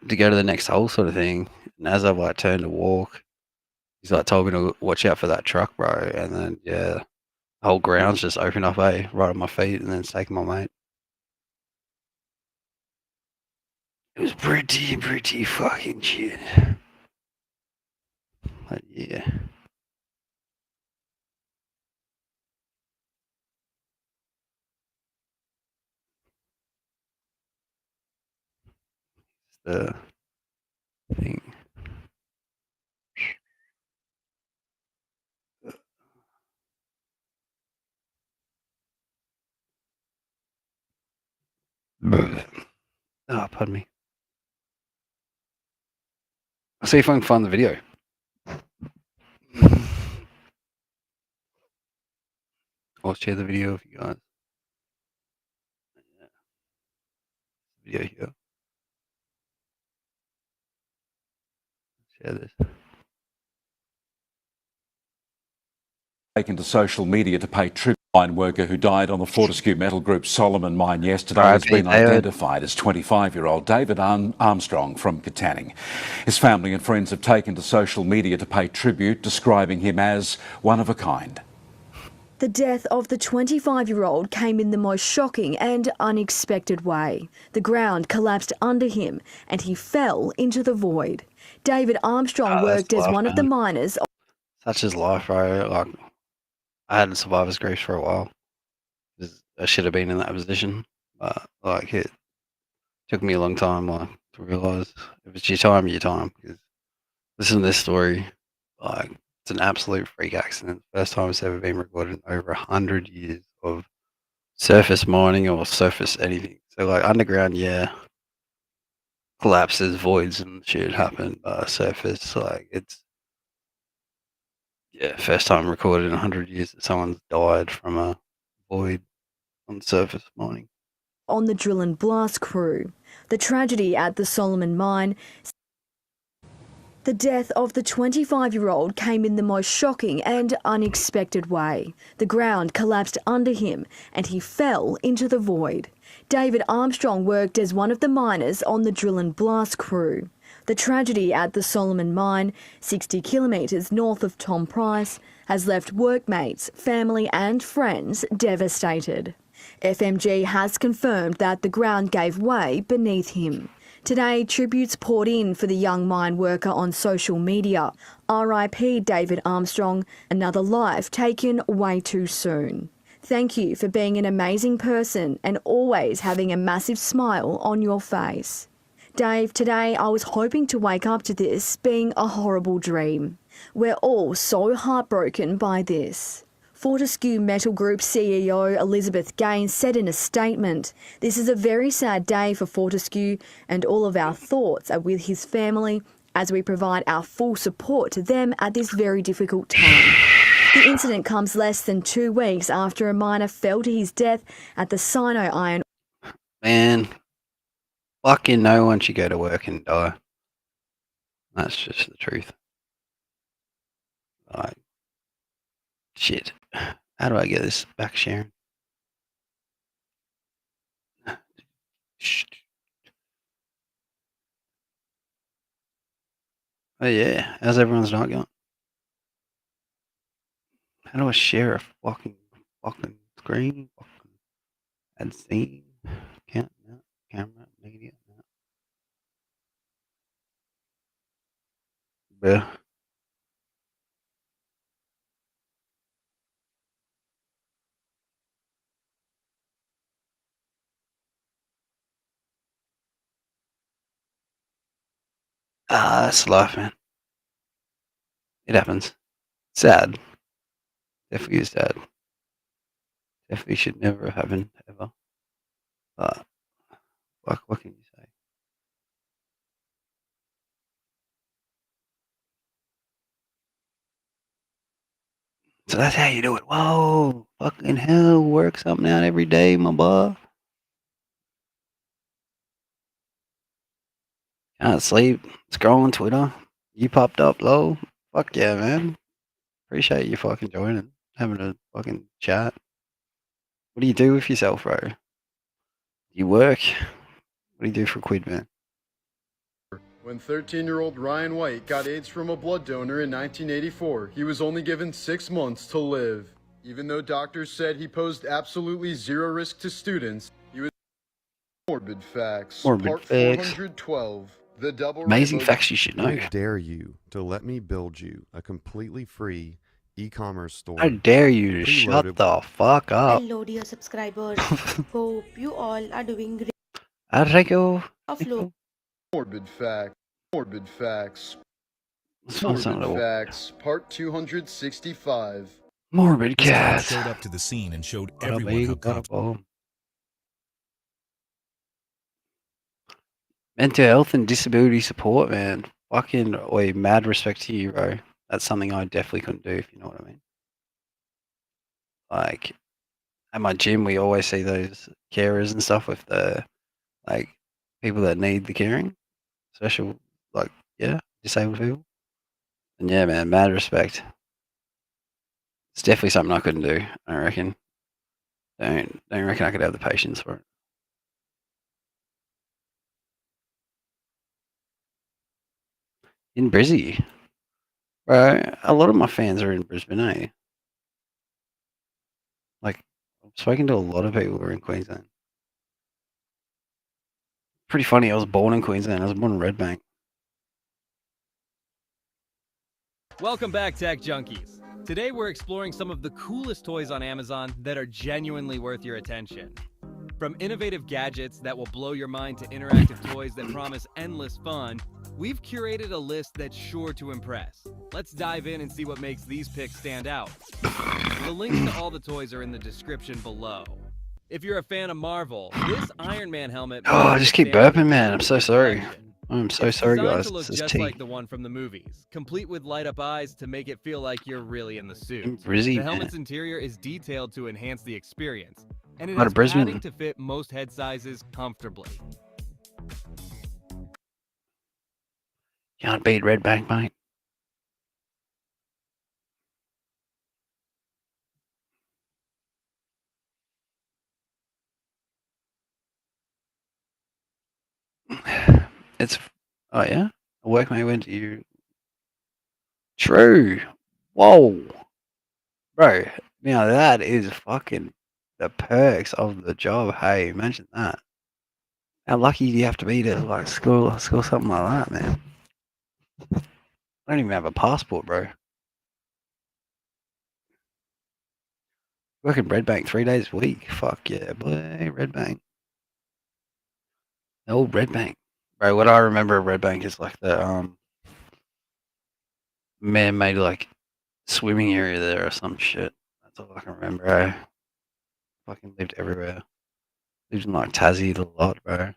to go to the next hole sort of thing. And as I've like turned to walk, he's like told me to watch out for that truck, bro. And then the whole ground's just opened up, right on my feet, and then it's taken my mate. It was pretty fucking shit. But yeah. The thing. Oh, pardon me. I'll see if I can find the video. I'll share the video if you guys. Video here. Share this. Taken to social media to pay tribute to a mine worker who died on the Fortescue Metal Group Solomon mine yesterday has been identified as 25-year-old David Armstrong from Katanning. His family and friends have taken to social media to pay tribute, describing him as one of a kind. The death of the 25-year-old came in the most shocking and unexpected way. The ground collapsed under him and he fell into the void. David Armstrong worked as one of the miners. Such is life, bro. Like, I had survivor's grief for a while. I should have been in that position, but like it took me a long time, like, to realise if it's your time, your time. Because listen to this story, like it's an absolute freak accident. First time it's ever been recorded in over 100 years of surface mining or surface anything. So like underground, yeah, collapses, voids, and shit happen. Surface, like it's. Yeah, first time recorded in 100 years that someone's died from a void on surface mining. On the drill and blast crew. The tragedy at the Solomon mine. The death of the 25-year-old came in the most shocking and unexpected way. The ground collapsed under him and he fell into the void. David Armstrong worked as one of the miners on the drill and blast crew. The tragedy at the Solomon mine, 60 kilometres north of Tom Price, has left workmates, family and friends devastated. FMG has confirmed that the ground gave way beneath him. Today, tributes poured in for the young mine worker on social media. RIP David Armstrong, another life taken way too soon. Thank you for being an amazing person and always having a massive smile on your face. Dave, today I was hoping to wake up to this being a horrible dream. We're all so heartbroken by this. Fortescue Metal Group CEO Elizabeth Gaines said in a statement, "This is a very sad day for Fortescue and all of our thoughts are with his family as we provide our full support to them at this very difficult time." The incident comes less than 2 weeks after a miner fell to his death at the Sino Iron. Man, fucking no one should go to work and die. That's just the truth. Like, shit. How do I get this back, Sharon? Oh yeah, how's everyone's night going? How do I share a fucking screen? Add scene, count, no, camera, media, no. Yeah. That's life, man. It happens. Sad. Definitely is sad. Definitely should never happen, ever. But, what can you say? So that's how you do it. Whoa, fucking hell, work something out every day, my boy. Can't sleep, scrolling Twitter. You popped up low. Fuck yeah, man. Appreciate you fucking joining, having a fucking chat. What do you do with yourself, bro? Do you work? What do you do for a quid, man? When 13-year-old Ryan White got AIDS from a blood donor in 1984, he was only given 6 months to live. Even though doctors said he posed absolutely zero risk to students, he was morbid facts. Morbid Part facts. 412. The double Amazing rainbow. facts you should know. I dare you to let me build you a completely free e-commerce store. I dare you to shut the fuck up. Hello dear subscribers. Hope you all are doing great. Arrigo. Morbid facts. Morbid facts. Let's find something Morbid to- facts. Part 265. Morbid This guy cat. showed up to the scene and showed Got a everyone big, how got a cops bomb. Mental health and disability support, man. Fucking, wait, mad respect to you, bro. That's something I definitely couldn't do, if you know what I mean. Like, at my gym, we always see those carers and stuff with the like people that need the caring, special like disabled people. And yeah, man, mad respect. It's definitely something I couldn't do. I reckon. Don't reckon I could have the patience for it. In Brizzy, bro. A lot of my fans are in Brisbane, eh? Like, I've spoken to a lot of people who are in Queensland. Pretty funny. I was born in Queensland. I was born in Redbank. Welcome back, Tech Junkies. Today we're exploring some of the coolest toys on Amazon that are genuinely worth your attention. From innovative gadgets that will blow your mind to interactive toys that promise endless fun, we've curated a list that's sure to impress. Let's dive in and see what makes these picks stand out. The links to all the toys are in the description below. If you're a fan of Marvel, this Iron Man helmet... Oh, I just keep burping, man. I'm so sorry. I'm so sorry, guys. To look This is just tea. like the one from the movies, complete with light-up eyes to make it feel like you're really in the suit. Brizzy, the helmet's man. interior is detailed to enhance the experience, and it Out has of Brisbane. padding to fit most head sizes comfortably. Can't beat Redbank, mate. It's oh yeah. A workmate went to you. True. Whoa, bro. Now that is fucking the perks of the job. Hey, imagine that. How lucky do you have to be to like school something like that, man? I don't even have a passport, bro. Working Redbank 3 days a week. Fuck yeah, boy. Redbank. The old Redbank. Bro, what I remember of Redbank is like the man-made like swimming area there or some shit. That's all I can remember. I fucking lived everywhere. Lived in like Tassie a lot, bro.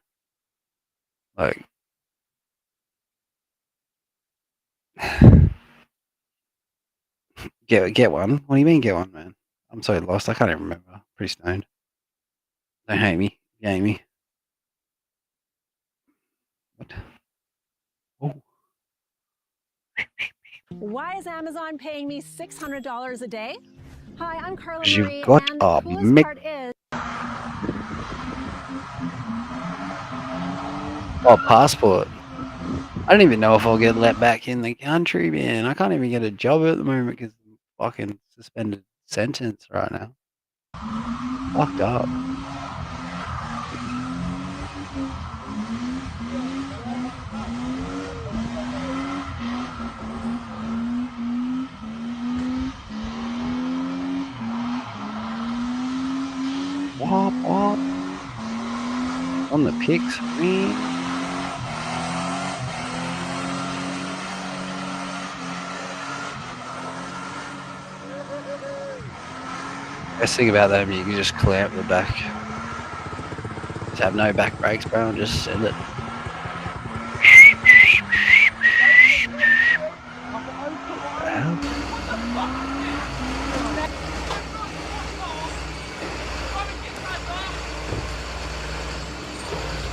Like get one. What do you mean get one, man? I'm so lost. I can't even remember. Pretty stoned. Don't hate me. You hate me. What? Oh. Why is Amazon paying me $600 a day? Hi, I'm Carla You've Marie, got and a the coolest part is... Oh, passport. I don't even know if I'll get let back in the country, man. I can't even get a job at the moment because I'm fucking suspended sentence right now. Fucked up. Wop wop. On the pics, man. Best thing about them, you can just clamp the back. Just have no back brakes, bro, and just send it. What the hell?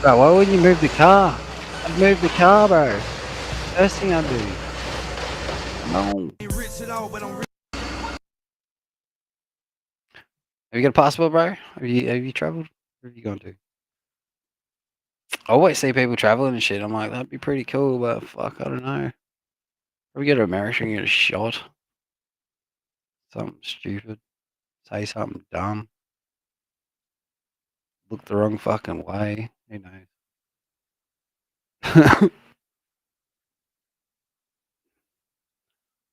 Bro, why wouldn't you move the car? I'd move the car, bro. First thing I'd do. Come on. Have you got a passport, bro? Have you travelled? Where have you gone to? I always see people traveling and shit. I'm like, that'd be pretty cool, but fuck, I don't know. Probably go to America and get a shot. Something stupid. Say something dumb. Look the wrong fucking way. Who knows?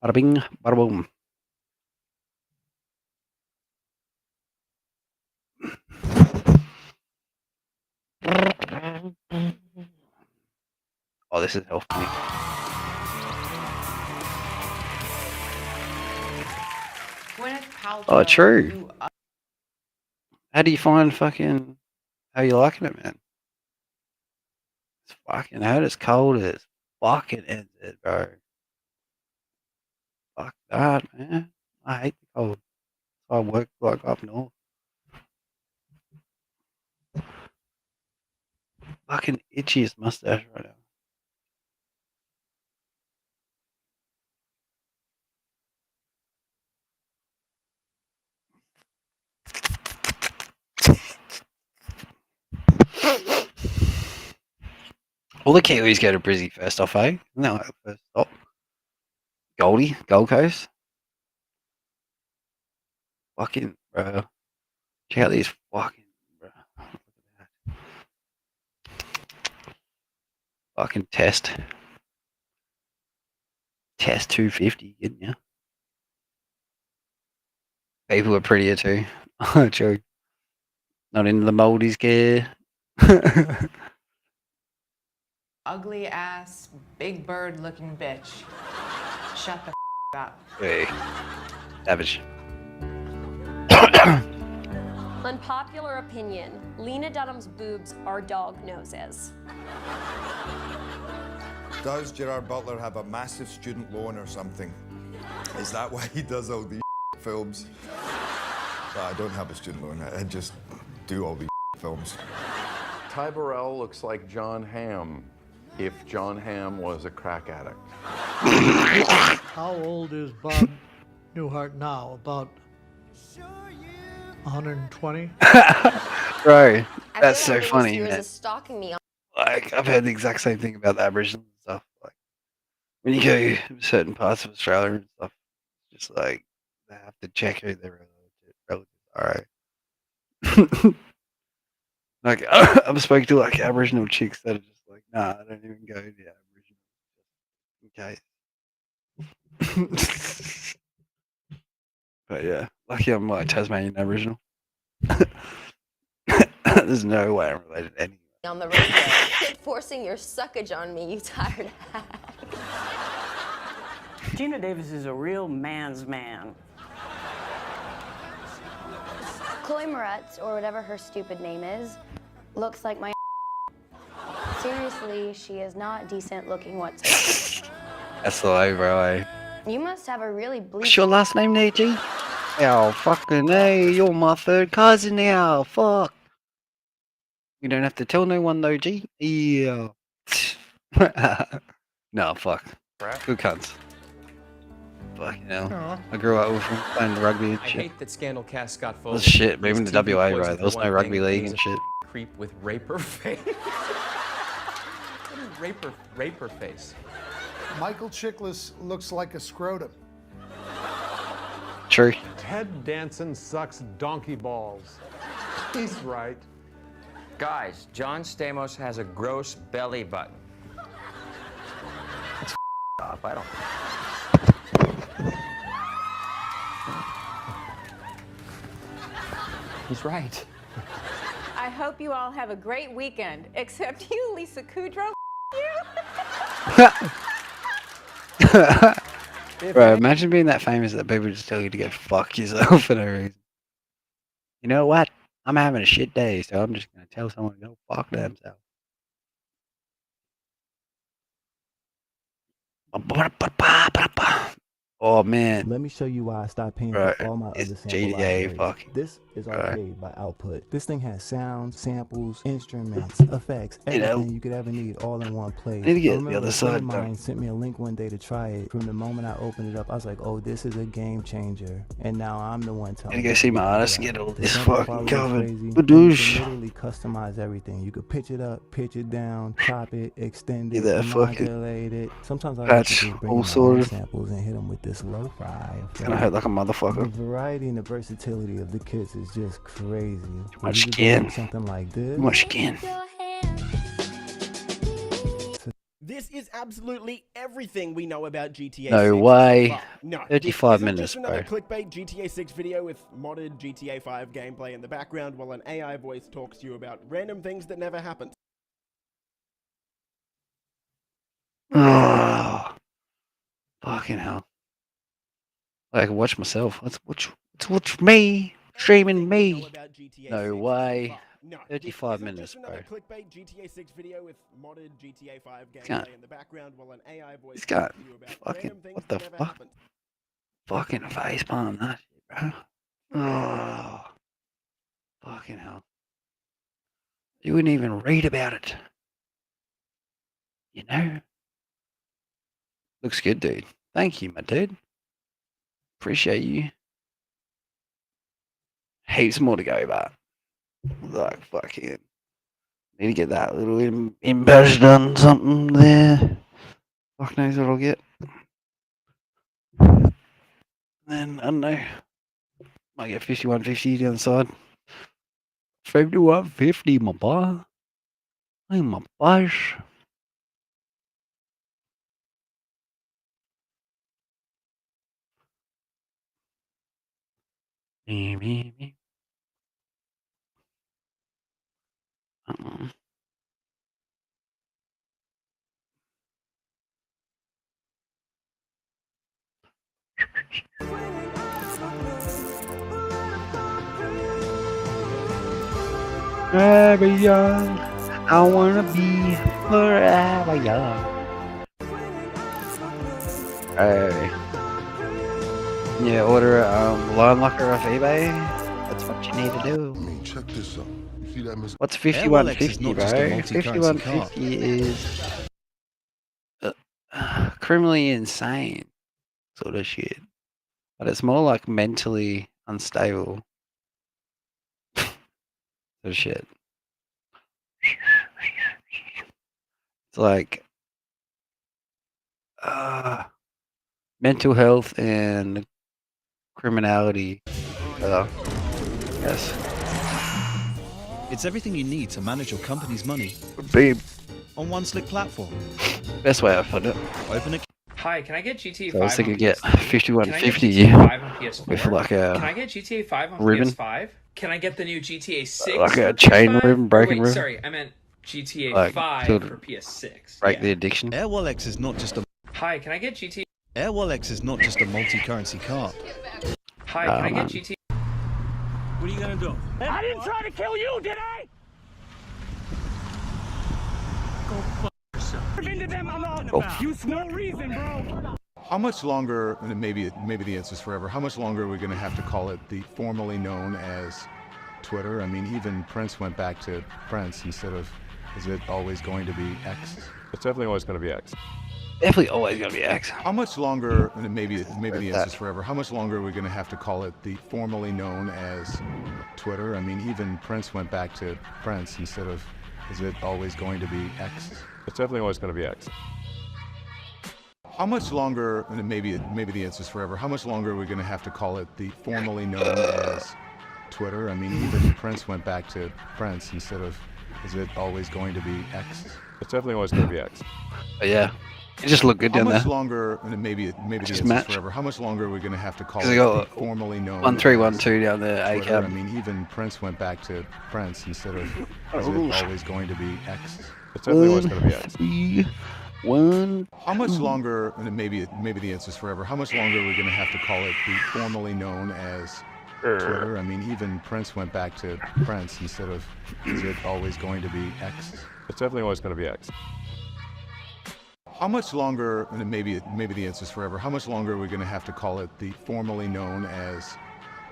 Bada bing, bada boom. Oh, this is helping me. Oh, true. How do you find fucking... How you liking it, man? It's fucking hot. It's cold as fucking ends it, bro. Fuck that, man. I hate the cold. So I work like up north. fucking itchiest mustache right now. All the Kiwis go to Brizzy first off, eh? No, first stop. Goldie, Gold Coast. Fucking, bro. Check out these fucking, bro. Fucking test. Test 250, getting ya. People are prettier too. True. Not into the moldies care. Ugly ass, big bird looking bitch. Shut the up. Hey. Savage. Unpopular opinion. Lena Dunham's boobs are dog noses. Does Gerard Butler have a massive student loan or something? Is that why he does all these films? Well, I don't have a student loan. I just do all these films. Ty Burrell looks like John Hamm if John Hamm was a crack addict. How old is Bob Newhart now? About 120? Bro, that's so funny, Years man. of stalking me. Like, I've heard the exact same thing about the Aboriginal stuff. Like, when you go to certain parts of Australia and stuff, just like, they have to check who their relatives are. Right? Like, I've spoken to like Aboriginal chicks that are just like, nah, I don't even go to the Aboriginal in case. But yeah, lucky I'm like Tasmanian Aboriginal. There's no way I'm related to anyone. On the radio. Quit forcing your suckage on me, you tired hag. Gina Davis is a real man's man. Chloe Moretz, or whatever her stupid name is, looks like my Seriously, she is not decent looking whatsoever. That's the way, bro. You must have a really bleak... What's your last name there, G? Oh, fucking hey, you're my third cousin now. Fuck. You don't have to tell no one though, G. Yeah. No, fuck. Good cunts. Fucking hell. Aw. I grew up with them playing rugby and I shit. hate that Scandal Cast got That full. was shit. Moving to WA, bro. There was no rugby league and shit. Creep with raper face. raper face. Michael Chiklis looks like a scrotum. True. Ted Danson sucks donkey balls. He's right. Guys, John Stamos has a gross belly button. That's up. I don't. He's right. I hope you all have a great weekend, except you, Lisa Kudrow. You. Bro, imagine being that famous that people just tell you to go fuck yourself for no reason. You know what? I'm having a shit day, so I'm just gonna tell someone to go fuck themselves. Oh man. Let me show you why I stopped paying Bro, for all my it's other sample GTA libraries. fucking. This is Bro. Arcade by Output. This thing has sounds, samples, instruments, effects, You know, everything you could ever need all in one place. I need to get I the remember other a friend side, of though. mine sent me a link one day to try it. From the moment I opened it up, I was like, oh, this is a game changer. And now I'm the one telling Gotta go you see to my check it artist out. get all The this sample fucking quality is covered. crazy, and you Badoosh. can literally customize everything. You could pitch it up, pitch it down, chop it, extend it, Yeah, that fucking modulate it. Sometimes I like patch, to just bring all in my own sorted. samples and hit them with this lo-fi. It's gonna hurt like a The motherfucker. variety and the versatility of the kits is just crazy. Much You could skin. do something like this. Much skin. This is absolutely everything we know about GTA 6. No way. so far. No, 35 this minutes, isn't just another bro. clickbait GTA 6 video with modded GTA 5 gameplay in the background while an AI voice talks to you about random things that never happened. Oh, fucking hell. I can watch myself. Let's watch me. Streaming me. No way. 35 minutes, bro. Clickbait GTA 6 video with modded GTA 5 Can't- gameplay in the background while an AI voice He's talks got to you about fucking, random things what the that never fuck? happened. Fucking facepalm that shit, bro. Oh, fucking hell. You wouldn't even read about it. You know? Looks good, dude. Thank you, my dude. Appreciate you. Heaps more to go, but like fucking need to get that little imbash done something there. Fuck knows what I'll get. Then I don't know. Might get 5150 down the side. 5150, my boy. Hey, my boys. Me. Forever young, I wanna be forever young. Hey. Yeah, order line locker off eBay. That's what you need to do. I mean, check this out. You see that, Miss? What's 5150, bro? 5150 is criminally insane sort of shit. But it's more like mentally unstable sort of shit. It's like mental health and criminality. Yes. It's everything you need to manage your company's money. Babe. On one slick platform. Best way I put it. Open a. Hi, can I get GTA 5 So I was thinking on get PS3? 5150 Can I get GTA 5 on PS4? with like Can a I get GTA 5 on ribbon. PS5? Can I get the new GTA 6 Like a for chain PS5? ribbon, breaking Wait, ribbon? sorry, I meant GTA Like, 5 to for PS6. break the addiction. Airwallex is not just a. Hi, can I get GTA? Airwallex is not just a multi-currency card. Hi, can I man. get GTA? What are you gonna do? I didn't try to kill you, did I? Go fuck yourself. Into them alone. Oh. You no reason, bro. How much longer, and maybe the answer is forever, how much longer are we going to have to call it the formerly known as Twitter? I mean, even Prince went back to Prince instead of, is it always going to be X? It's definitely always going to be X. Definitely always gonna be X. How much longer, and maybe the answer is forever, how much longer are we going to have to call it the formerly known as Twitter? I mean, even Prince went back to Prince instead of, is it always going to be X? It's definitely always going to be X. How much longer, and maybe the answer is forever, how much longer are we going to have to call it the formerly known as Twitter? I mean, even Prince went back to Prince instead of, is it always going to be X? It's definitely always going to be X. But yeah, it just looked good How down much there. longer, and maybe the answer is match. forever, how much longer are we going to have to call it Because they got the formerly known 1312 down there, A Twitter? I cab. mean, even Prince went back to Prince instead of, is Oh. it always going to be X? It's definitely always going to be X. 3, 1. How much longer, and maybe the answer is forever, how much longer are we going to have to call it the formerly known as Twitter? I mean, even Prince went back to Prince instead of, is it always going to be X? It's definitely always going to be X. How much longer, and maybe the answer is forever, how much longer are we going to have to call it the formerly known as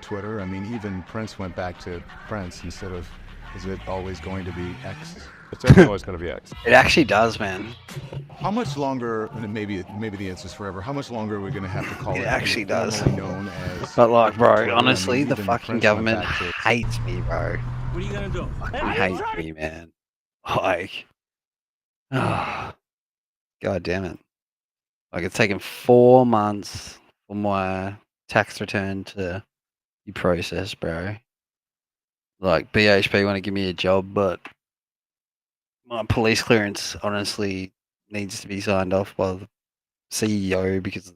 Twitter? I mean, even Prince went back to Prince instead of, is it always going to be X? It's definitely always going to be X. It actually does, man. How much longer, and maybe the answer is forever, how much longer are we going to have to call it actually the does. formerly known as But like, bro, Twitter? I honestly, mean, the even fucking Prince went government back to- hates me, bro. What are you gonna do? Fucking hates me, man. Like, god damn it. Like, it's taken 4 months for my tax return to be processed, bro. Like, BHP want to give me a job, but my police clearance honestly needs to be signed off by the CEO because of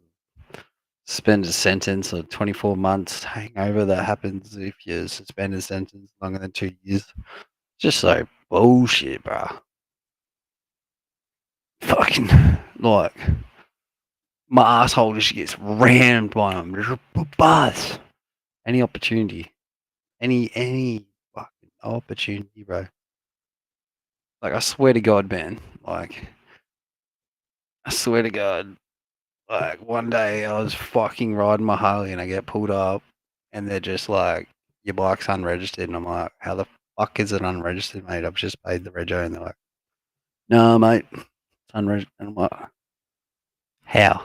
the suspended sentence of 24 months hangover that happens if you're suspended sentence longer than 2 years. Just so bullshit, bro. Fucking, like, my asshole just gets rammed by them. Just buzz. Any opportunity. Any fucking opportunity, bro. Like, I swear to God, man. Like, I swear to God. Like, one day I was fucking riding my Harley and I get pulled up and they're just like, your bike's unregistered. And I'm like, how the fuck is it unregistered, mate? I've just paid the rego. And they're like, no, mate. And I'm like, how?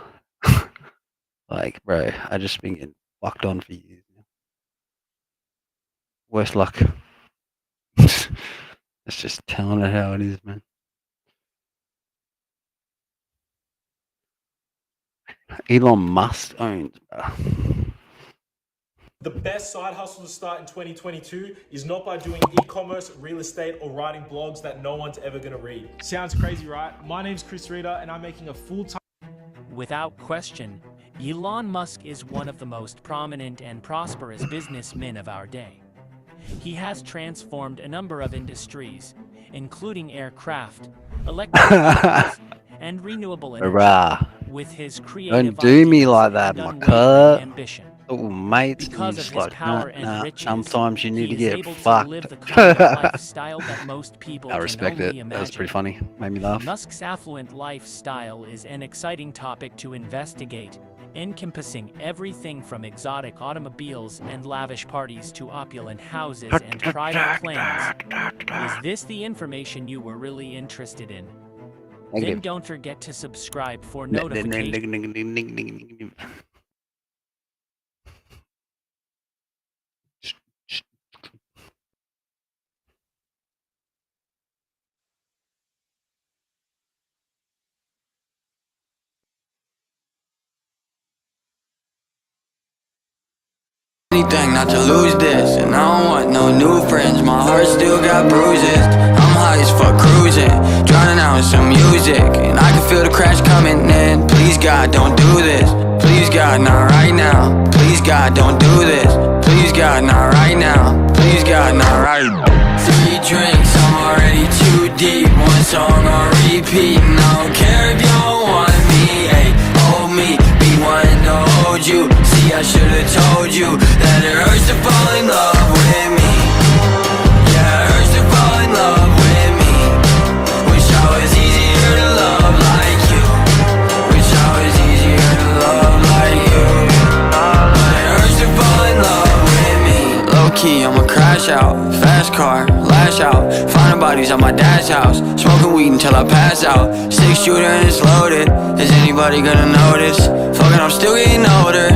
Like, bro, I just been getting fucked on for years. Worst luck. It's just telling it how it is, man. Elon Musk owns, bro. The best side hustle to start in 2022 is not by doing e-commerce, real estate, or writing blogs that no one's ever gonna read. Sounds crazy, right? My name's Chris Reeder, and I'm making a full-time... Without question, Elon Musk is one of the most prominent and prosperous businessmen of our day. He has transformed a number of industries, including aircraft, electric vehicles, and renewable energy, with his creative Don't do me like that, and my unwavering cut. ambition. Oh, mates, Because you of just his like, power nah, and nah. riches, Sometimes you need to he is get able fucked. to live the kind of lifestyle that most people I can respect only it. imagine. That was pretty funny. Made me laugh. Musk's affluent lifestyle is an exciting topic to investigate, encompassing everything from exotic automobiles and lavish parties to opulent houses and private planes. Is this the information you were really interested in? Then Negative. don't forget to subscribe for notifications. Anything not to lose this, and I don't want no new friends. My heart still got bruises. I'm high as fuck cruising, drowning out in some music, and I can feel the crash coming in. Please God, don't do this. Please God, not right now. Please God, don't do this. Please God, not right now. Please God, not right now. 3 drinks, I'm already too deep. One song on repeat, and I don't care if you don't want me. Hey, hold me, be wanting to hold you. I should've told you that it hurts to fall in love with me. Yeah, it hurts to fall in love with me. Wish I was easier to love like you. Wish I was easier to love like you. But it hurts to fall in love with me. Low key, I'ma crash out. Fast car, lash out. Finding bodies at my dad's house. Smoking weed until I pass out. 6 shooter and it's loaded. Is anybody gonna notice? Fucking, I'm still getting older.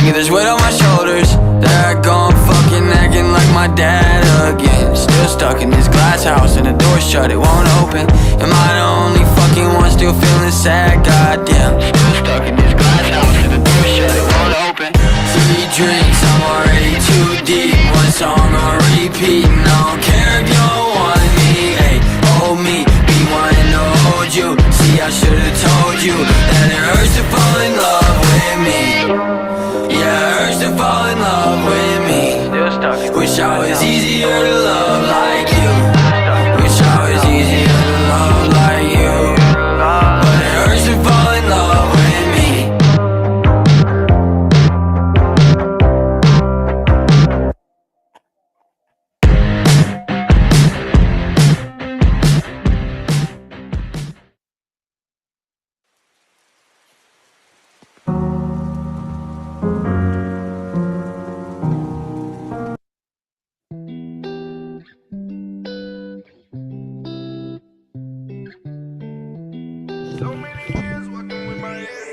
Get this weight on my shoulders. There I go, I'm fucking acting like my dad again. Still stuck in this glass house and the door shut, it won't open. Am I the only fucking one still feeling sad? Goddamn. Still stuck in this glass house and the door shut, it won't open. 3 drinks, I'm already too deep. One song on repeat, and I don't care if you don't want me. Hey, hold me, be wanting to hold you. See, I should've told you that it hurts to fall in love with me. Yeah, it hurts to fall in love with me. Wish I was easier to love like you. Wish I was easier to love like you. But it hurts to fall in love with me.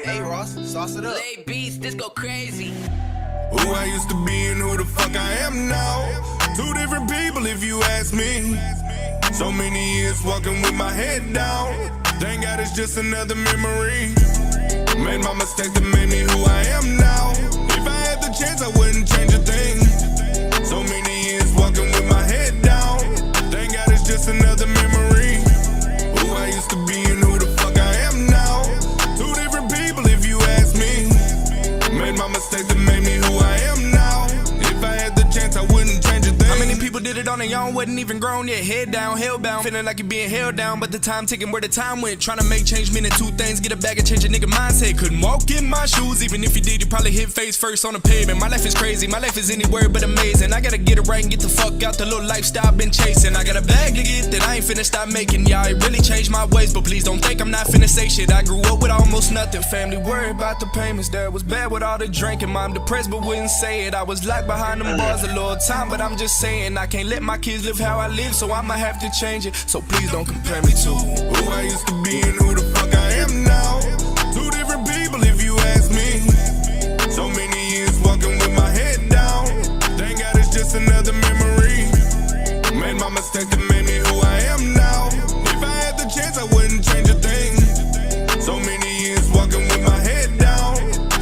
Hey Ross, sauce it up. Late beats, this go crazy. Who I used to be and who the fuck I am now. 2 different people if you ask me. So many years walking with my head down. Thank God it's just another memory. Made my mistakes that made me who I am now. If I had the chance I wouldn't change a thing. So many years walking with my head down. Thank God it's just another memory. Who I used to be and who the fuck I am now. 2 different people if you ask me. Made my mistakes that made me who I am now. If I had the chance I wouldn't change a thing. How many people did it on their own, wasn't even grown yet, head down, hellbound, feeling like you're being held down, but the time ticking where the time went, trying to make change meaning 2 things, get a bag and change a nigga mindset, couldn't walk in my shoes, even if you did, you probably hit face first on the pavement. My life is crazy, my life is anywhere but amazing, I gotta get it right and get the fuck out the little lifestyle I've been chasing, I got a bag to get that I ain't finna stop making, yeah, it really changed my ways, but please don't think I'm not finna say shit, I grew up with almost nothing, family worried about the payments, that was bad with all the drinking, mom depressed but wouldn't say it, I was locked behind them bars a little time, but I'm just saying, I can't let my kids live live how I live, so I'ma have to change it. So please don't compare me to who I used to be and who the fuck I am now. Two different people if you ask me. So many years walking with my head down. Thank God it's just another memory. Made my mistake that made me who I am now. If I had the chance, I wouldn't change a thing. So many years walking with my head down.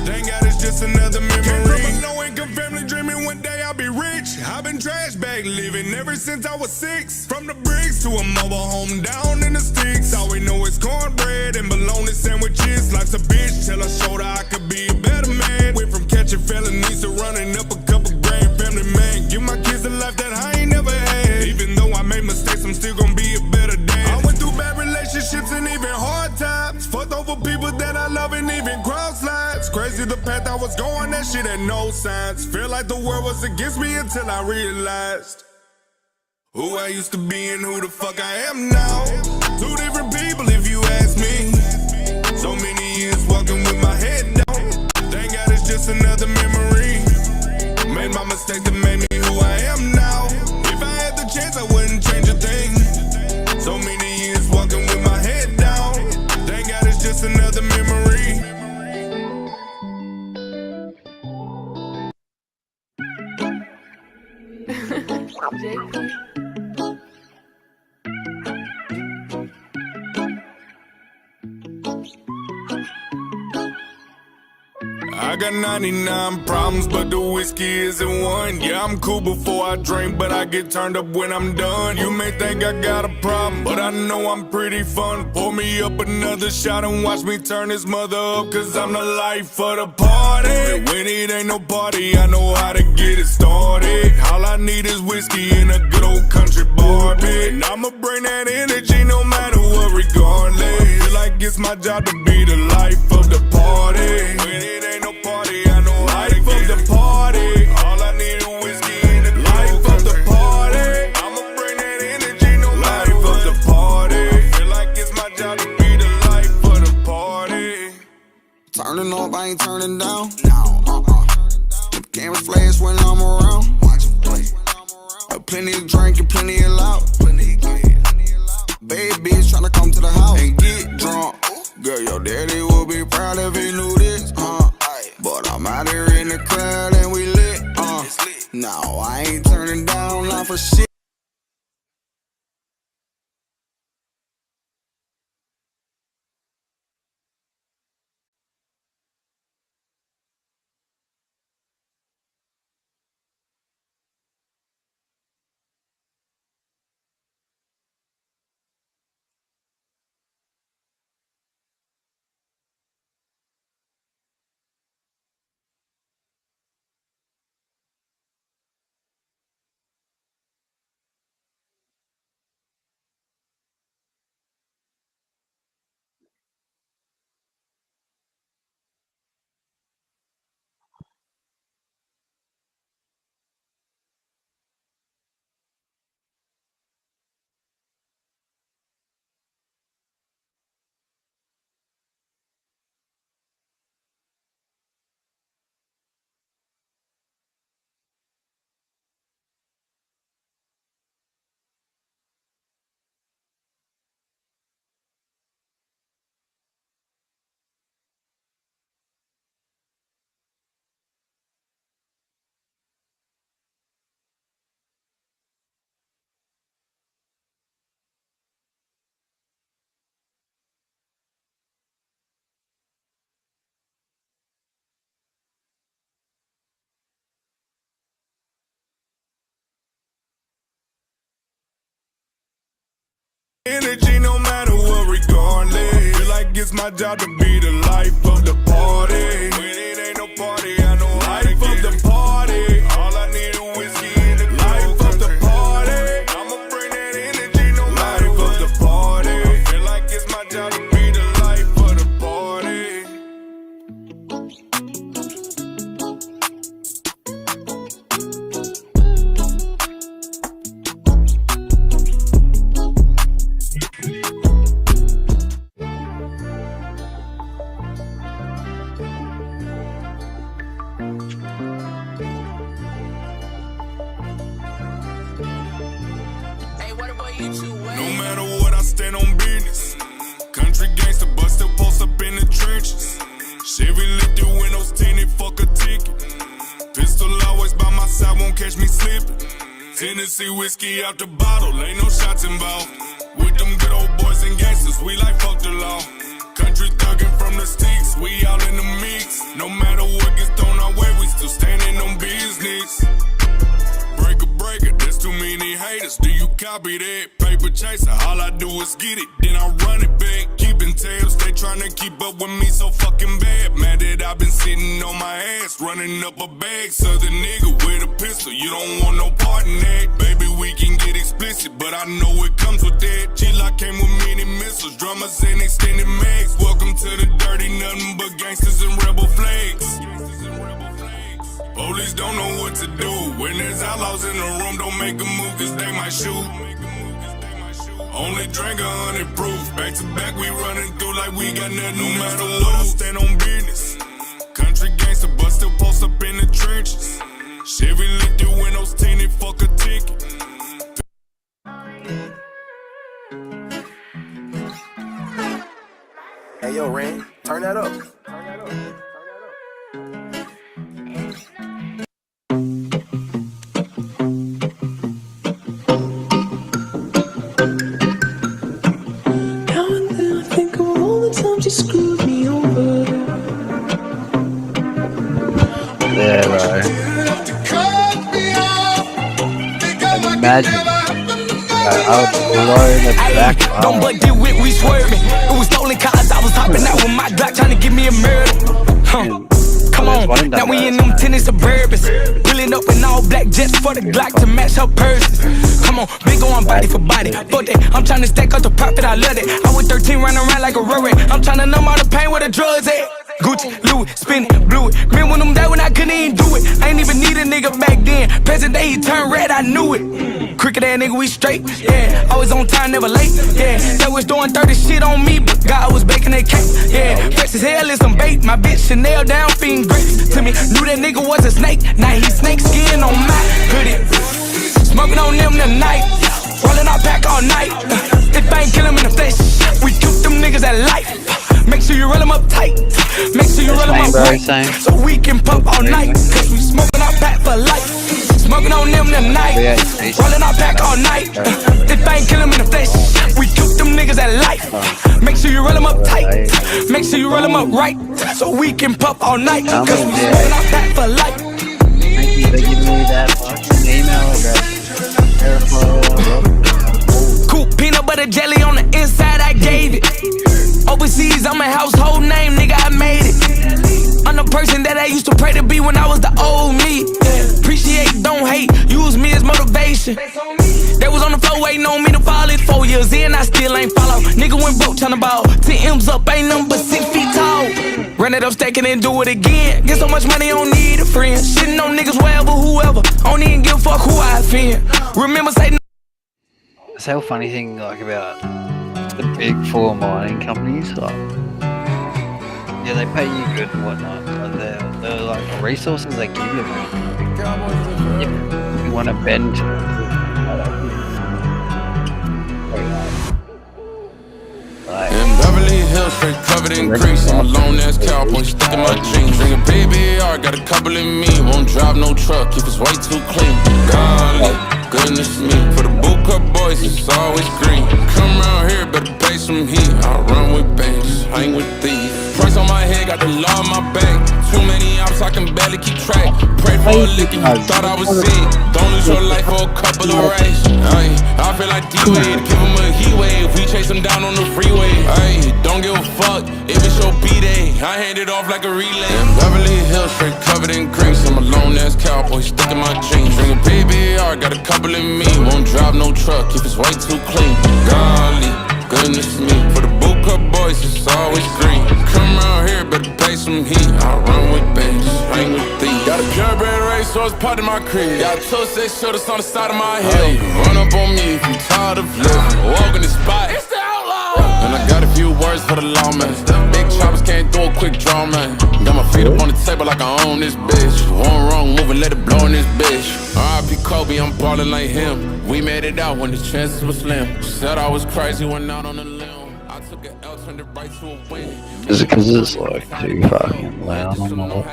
Thank God it's just another memory. Came from a low-income family dreaming one day I'll be rich. I've been trash bag living ever since I was 6. From the bricks to a mobile home down in the sticks. All we know is cornbread and bologna sandwiches. Life's a bitch till I showed her I could be a better man. Went from catching felonies to running up a couple grand. Family man, give my kids a life that I ain't never had. Even though I made mistakes, I'm still gonna be a better dad. I went through bad relationships and even hard times. Fucked over people that I love and even cross lines. Crazy the path I was going, that shit had no signs. Feel like the world was against me until I realized who I used to be and who the fuck I am now. Two different people if you ask me. So many years walking with my head down. Thank God it's just another memory. Made my mistake that made me who I am now. If I had the chance, I wouldn't change a thing. So many years walking with my head down. Thank God it's just another memory. I got 99 problems, but the whiskey isn't one. Yeah, I'm cool before I drink, but I get turned up when I'm done. You may think I got a problem, but I know I'm pretty fun. Pour me up another shot and watch me turn this mother up, cause I'm the life of the party. And when it ain't no party, I know how to get it started. All I need is whiskey and a good old country bar, and I'ma bring that energy no matter what, regardless. Feel like it's my job to be the life of the party. When it ain't no party, I know life of the party. All I need is whiskey and the life of the party. I'ma bring that energy no matter what. Life of the party. Feel like it's my job to be the life of the party. Turning up, I ain't turning down. The cameras flash when I'm around. Watch it play. Plenty of drink and plenty of loud. Bad bitch tryna come to the house and get drunk. Girl, your daddy would be proud if he knew this, but I'm out here in the crowd and we lit, No, I ain't turning down, not for shit. Energy no matter what, regardless. Feel like it's my job to be the life of the party. When it ain't no party, I know life of the party. All I need is whiskey and the life of the party. I'ma bring that energy no matter what. Life of the party. Feel like it's my job to be the life of the party. gangster, but still post up in the trenches. Chevy lifted windows tinted, fuck a ticket. Pistol always by my side, won't catch me slipping. Tennessee whiskey out the bottle, ain't no shots involved. With them good old boys and gangsters, we like fuck the law. Country thuggin' from the sticks, we all in the mix. No matter what gets thrown our way, we still standing on business. Breaker, there's too many haters. Do you copy that? Paper chaser, all I do is get it, then I run it back. Keeping tabs, they tryna keep up with me so fucking bad. Mad that I've been sitting on my ass, running up a bag. Southern nigga with a pistol, you don't want no part in that. Baby, we can get explicit, but I know it comes with that. G-Lock came with many missiles, drummers and extended mags. Welcome to the dirty, nothing but gangsters and rebel flags. Police don't know what to do. When there's outlaws in the room, don't make a move, cause they might shoot. Only drink 100 proof. Back to back, we running through like we got nothing. No matter what, I stand on business. Country gangster, but still post up in the trenches. Chevy lifted windows tinted, fuck a ticket. Hey, yo, Ren, turn that up. Screwed me over. Yeah, right. Imagine. I would blow in the back. Don't but deal with we swerving. It was stolen cars. I was hopping out with my Glock trying to give me a murder. Come on, now we in them tennis Suburbans. Pulling up in all black jets for the Glock to match her purses. Come on, big going body for body. Fuck that, I'm trying to stack up the profit, I love it. I was 13 running around like a Rory. I'm trying to numb all the pain where the drugs at. Gucci, Louis, spin it, blew it. Man, when them died when I couldn't even do it. I ain't even need a nigga back then. Present day, he turned red, I knew it. Crooked ass nigga, we straight, yeah. Always on time, never late, yeah. They was doing 30 shit on me, but God was baking that cake, yeah. Fresh as hell is some bait. My bitch Chanel down, feeding grapes to me. Knew that nigga was a snake. Now he snake skin on my hoodie. Smoking on them tonight. Rolling our pack all night. If I ain't kill him in the flesh, we keep them niggas at life. Make sure you roll them up tight. Make sure you roll them up right. So we can pump all night. Cause we smoking our pack for life. Smoking on them tonight. Rolling our pack all night. If I ain't kill him in the flesh, we keep them niggas at life. Make sure you roll them up tight. Make sure you roll them up right. So we can pump all night. Cause we smoking our pack for life. Thank you for giving me that fucking email address. Cool peanut butter jelly on the inside, I gave it. Overseas, I'm a household name, nigga, I made it. I'm the person that I used to pray to be when I was the old me. Appreciate, don't hate, use me as motivation. They was on the floor waiting on me to fall. It's 4 years in, I still ain't follow. Nigga went broke tryna ball. 10 M's up, ain't nothing but 6 feet tall. Run it up, stack it and do it again. Get so much money, don't need a friend. Shitting on niggas wherever, whoever. Don't even give a fuck who I offend. Remember say That's the whole funny thing, like, about the big four mining companies. Like, yeah, they pay you good and whatnot, but they're like the resources they give you. You want to bend to In Beverly Hills, straight covered in grease. I'm a lone ass cowboy, stuck in my jeans. Drinking PBR, got a couple in me. Won't drive no truck if it's way too clean. Golly, goodness me. For the boot cut boys, it's always green. Come around here, better pay some heat. I run with bands, hang with thieves. Price on my head, got the law on my back. Too many ops, I can barely keep track. Pray for a lick and you thought I was sick. Don't lose your life for a couple of races. I feel like D-Wade, give him a heat wave. We chase him down on the freeway. Don't give a fuck if it's your B-Day. I hand it off like a relay. In Beverly Hills, straight covered in grease. I'm a lone ass cowboy, stuck in my jeans. Drinking PBR, got a couple in me. Won't drive no truck if it's way too clean. Golly, goodness me. For the boot cut boys, it's always green. Come around here, better pay some heat. I run with bands, hang with thieves. Got a purebred racehorse part of my crib. Got 2 6 shoulders on the side of my head. Run up on me if you tired of living. Walk in the spot. It's the outlaw. And I got a few words for the lawman. Big choppers can't do a quick draw, man. Got my feet up on the table like I own this bitch. One wrong move and let it blow in this bitch. R.I.P. Kobe, I'm ballin' like him. We made it out when the chances were slim. Said I was crazy, went out on a limb. I took an L, turned it right to a win. Is it because it's like too fucking loud on the lot?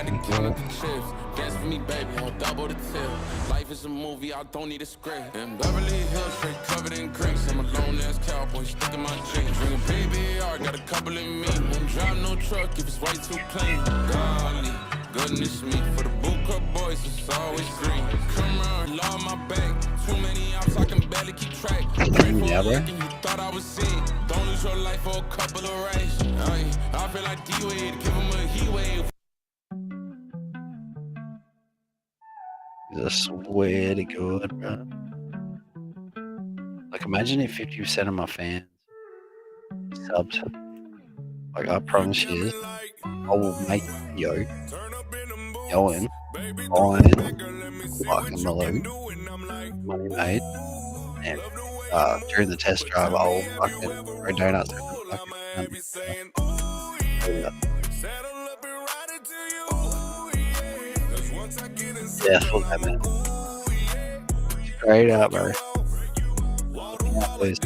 Dance for me, baby, I'll double the tip. Life is a movie, I don't need a script. In Beverly Hills, straight covered in grease. I'm a lone ass cowboy, stuck in my jeans. Drinking PBR, got a couple in me. Won't drive no truck if it's way too clean. Golly, goodness me, for the boot cut boys, it's always green. Come around, law on my back. Too many ops, I can barely keep track. Yeah, bro. You thought I was sick. Don't lose your life for a couple of races. I feel like D-Wade, give him a heat wave. I swear to God, bro. Like, imagine if 50% of my fans subbed. Like, I promise you, I will make a video going on fucking Malone, money made, and during the test drive, I'll fucking throw donuts at the fucking yeah, fuck that, man. Straight up, bro. Yeah, please.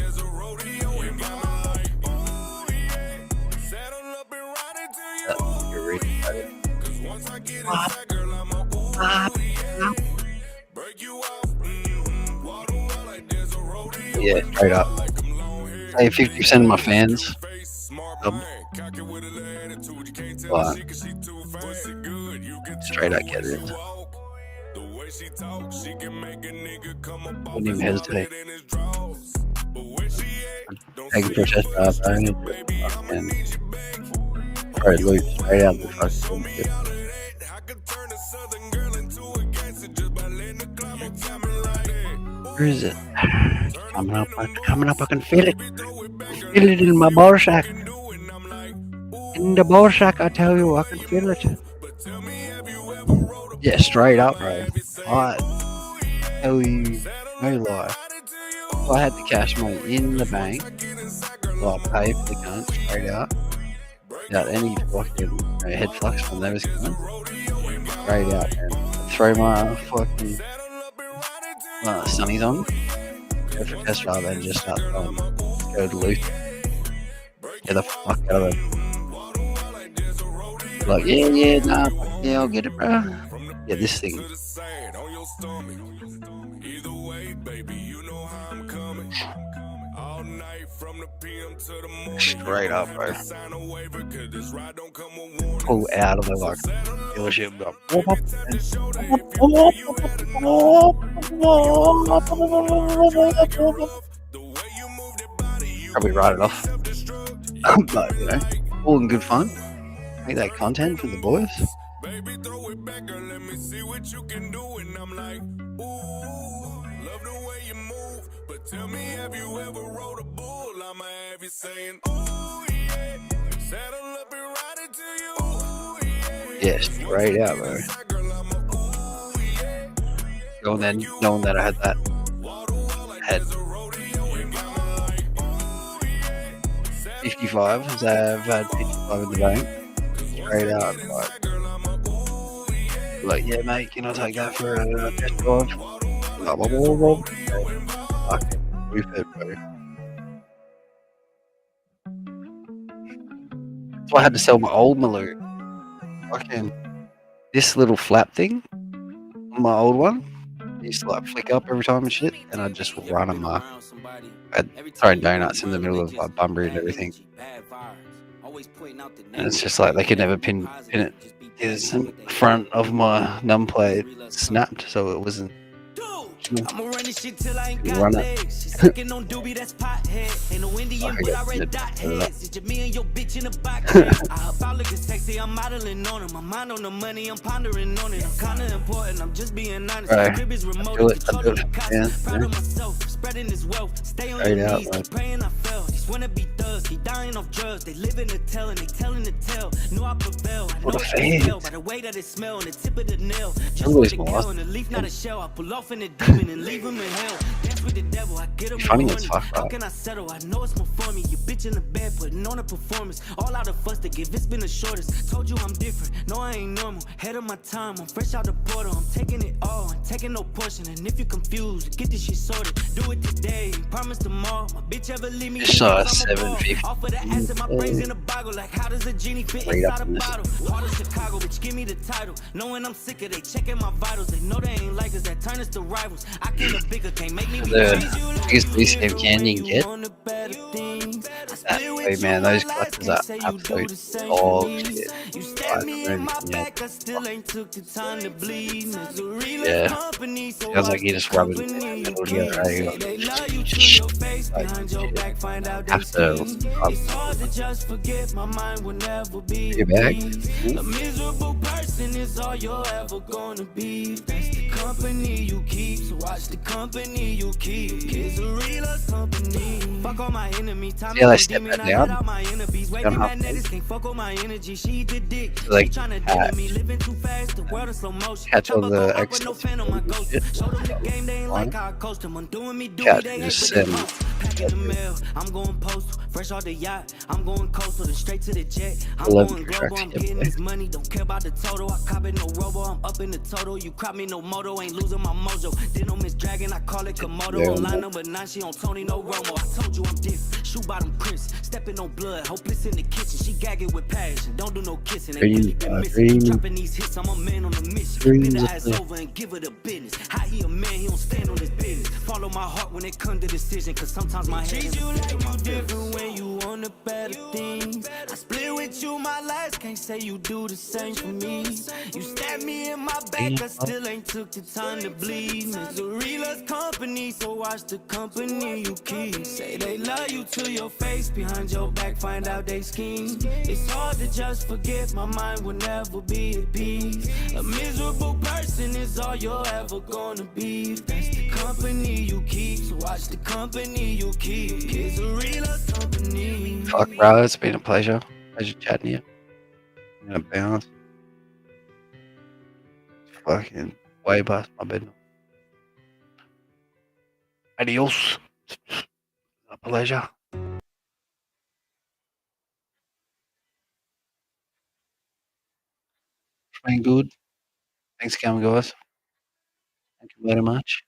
You're reading about it. Yeah, straight up. Say 50% of my fans. But straight up get it. Wouldn't even hesitate. Take it for a test drive, and probably loot straight out the fucking shit. Where is it? Coming up, I can feel it. Feel it in my ball sack. In the ball sack, I tell you, I can feel it. Yeah, straight up, bro. I tell you, no lie. If I had the cash money in the bank, I'll pay for the cunt straight out. Without any fucking head flux from those cunts. Straight out, man. Throw my fucking sunnies on. Go for a test drive and just start going. Go to loot. Get the fuck out of it. Like, yeah, nah, yeah, I'll get it, bro. Yeah, this thing. Straight up, bro. Pull out of the like dealership. Probably write it off. But, you know, all in good fun. Make that content for the boys. Baby, throw it back and let me see what you can do. And I'm like, ooh, love the way you move. But tell me, have you ever rode a bull? I'ma have you saying, ooh, yeah. Saddle up and ride it to you. Yeah, straight out, bro. Knowing that I had that. Had 55, so I've had 55 in the bank. Straight out, like, yeah, mate, can I take that for a test drive? Fucking roof it, bro. That's why I had to sell my old Maloo. Fucking this little flap thing on my old one. It used to like flick up every time and shit, and I'd just run them up. I'd throw donuts in the middle of like Bunbury and everything. And it's just like they could never pin it. His front of my numplate snapped, so it wasn't. I'ma run this shit till I ain't got Run legs. it. She's sucking on doobie, that's pothead. Ain't no Indian, but I read dot heads. It's just me and your bitch in the box. I hop out looking sexy, I'm modeling on it. My mind on the money, I'm pondering on it. I'm kinda important, I'm just being honest. Right. My crib is remote, I control do of it. the cost. Yeah, Proud yeah. of myself, spreading this wealth. Stay on Straight your out, knees, man. keep praying I fell. Just wanna be thugs, keep dying off drugs. They live in the tell and they telling the tale. Know I prevail, I know What a I can fan. tell by the way that it smell and the tip of the nail. Just Always for the lost. kill and the leaf, not a shell. I pull off in the demon and leave him in hell. with the devil, I get him He's more funny as horny. fuck, How right? can I settle? I know it's more for me. You bitch in the bed, putting on a performance. All out of fuss to give, it's been the shortest. Told you I'm different, no I ain't normal. Head of my time, I'm fresh out the portal. I'm taking it all, I'm taking no portion. And if you're confused, get this shit sorted. Do it today, promise tomorrow. My bitch ever leave me Just hanging saw cause I'm a ball. 750. Off of the acid, my brain's in a boggle. Like how does a genie fit Read up inside a on this. bottle? Heart of Chicago, bitch, give me the title. Knowing I'm sick of they checking my vitals. They know they ain't like us, that turn us to rivals. I came a bigger, can't make me be The biggest resave can you can get. That way, man, those clutches are absolute dog shit. Like, yeah, feels like you're just rubbing metal together. Right? You have to your bag. A miserable person is all you're ever gonna be. That's the company you keep, so watch the company you keep. Kids are real company. Fuck all my enemies. Time See how they on step demon, that I let down? out my enemies. Don't Wavy have magnetics can't fuck on my energy. She eat the dick. to, like, She tryna deal me. Living too fast, the world in slow motion. catch all Chopper go the up with no fan on my ghost. shit. Show them the game, they ain't like how I coached them. I'm doing me, do Catch they and hate, just but they send. post. Packing the mail, I'm going postal. Fresh off the yacht, I'm going coastal. Then straight to the jet. I'm 11 going global, contracts I'm getting this money. Don't care about the total. I cop it no robo, I'm up in the total. You crop me no moto, ain't losing my mojo. Denim Miss Dragon, I call it Komodo. Yeah, Online number 9, she on Tony, no Romo. I told you I'm different. Shoe bottom Chris, stepping on blood. Hopeless in the kitchen, she gagging with passion. Don't do no kissing, ain't really been missing. Dropping these hits, I'm a man on a mission. Bend the ass over and give her the business. How he a man, he don't stand on his business. Follow my heart when it comes to decision, cause sometimes my head treat you like you different when you want the better things. I split with you, my last can't say you do the same for me. You stab me in my back, I still ain't took the time to bleed. Misery loves company, so watch the company you keep. Say they love you to your face, behind your back find out they scheme. It's hard to just forget, my mind will never be at peace. A miserable person is all you're ever gonna be. That's the company you keep, so watch the company you keep. Kids are real company. Fuck, bro, it's been a pleasure. Pleasure chatting to you. I'm gonna bounce. Fucking way past my bed. Adios. A pleasure. It's been good. Thanks for coming, guys. Thank you very much.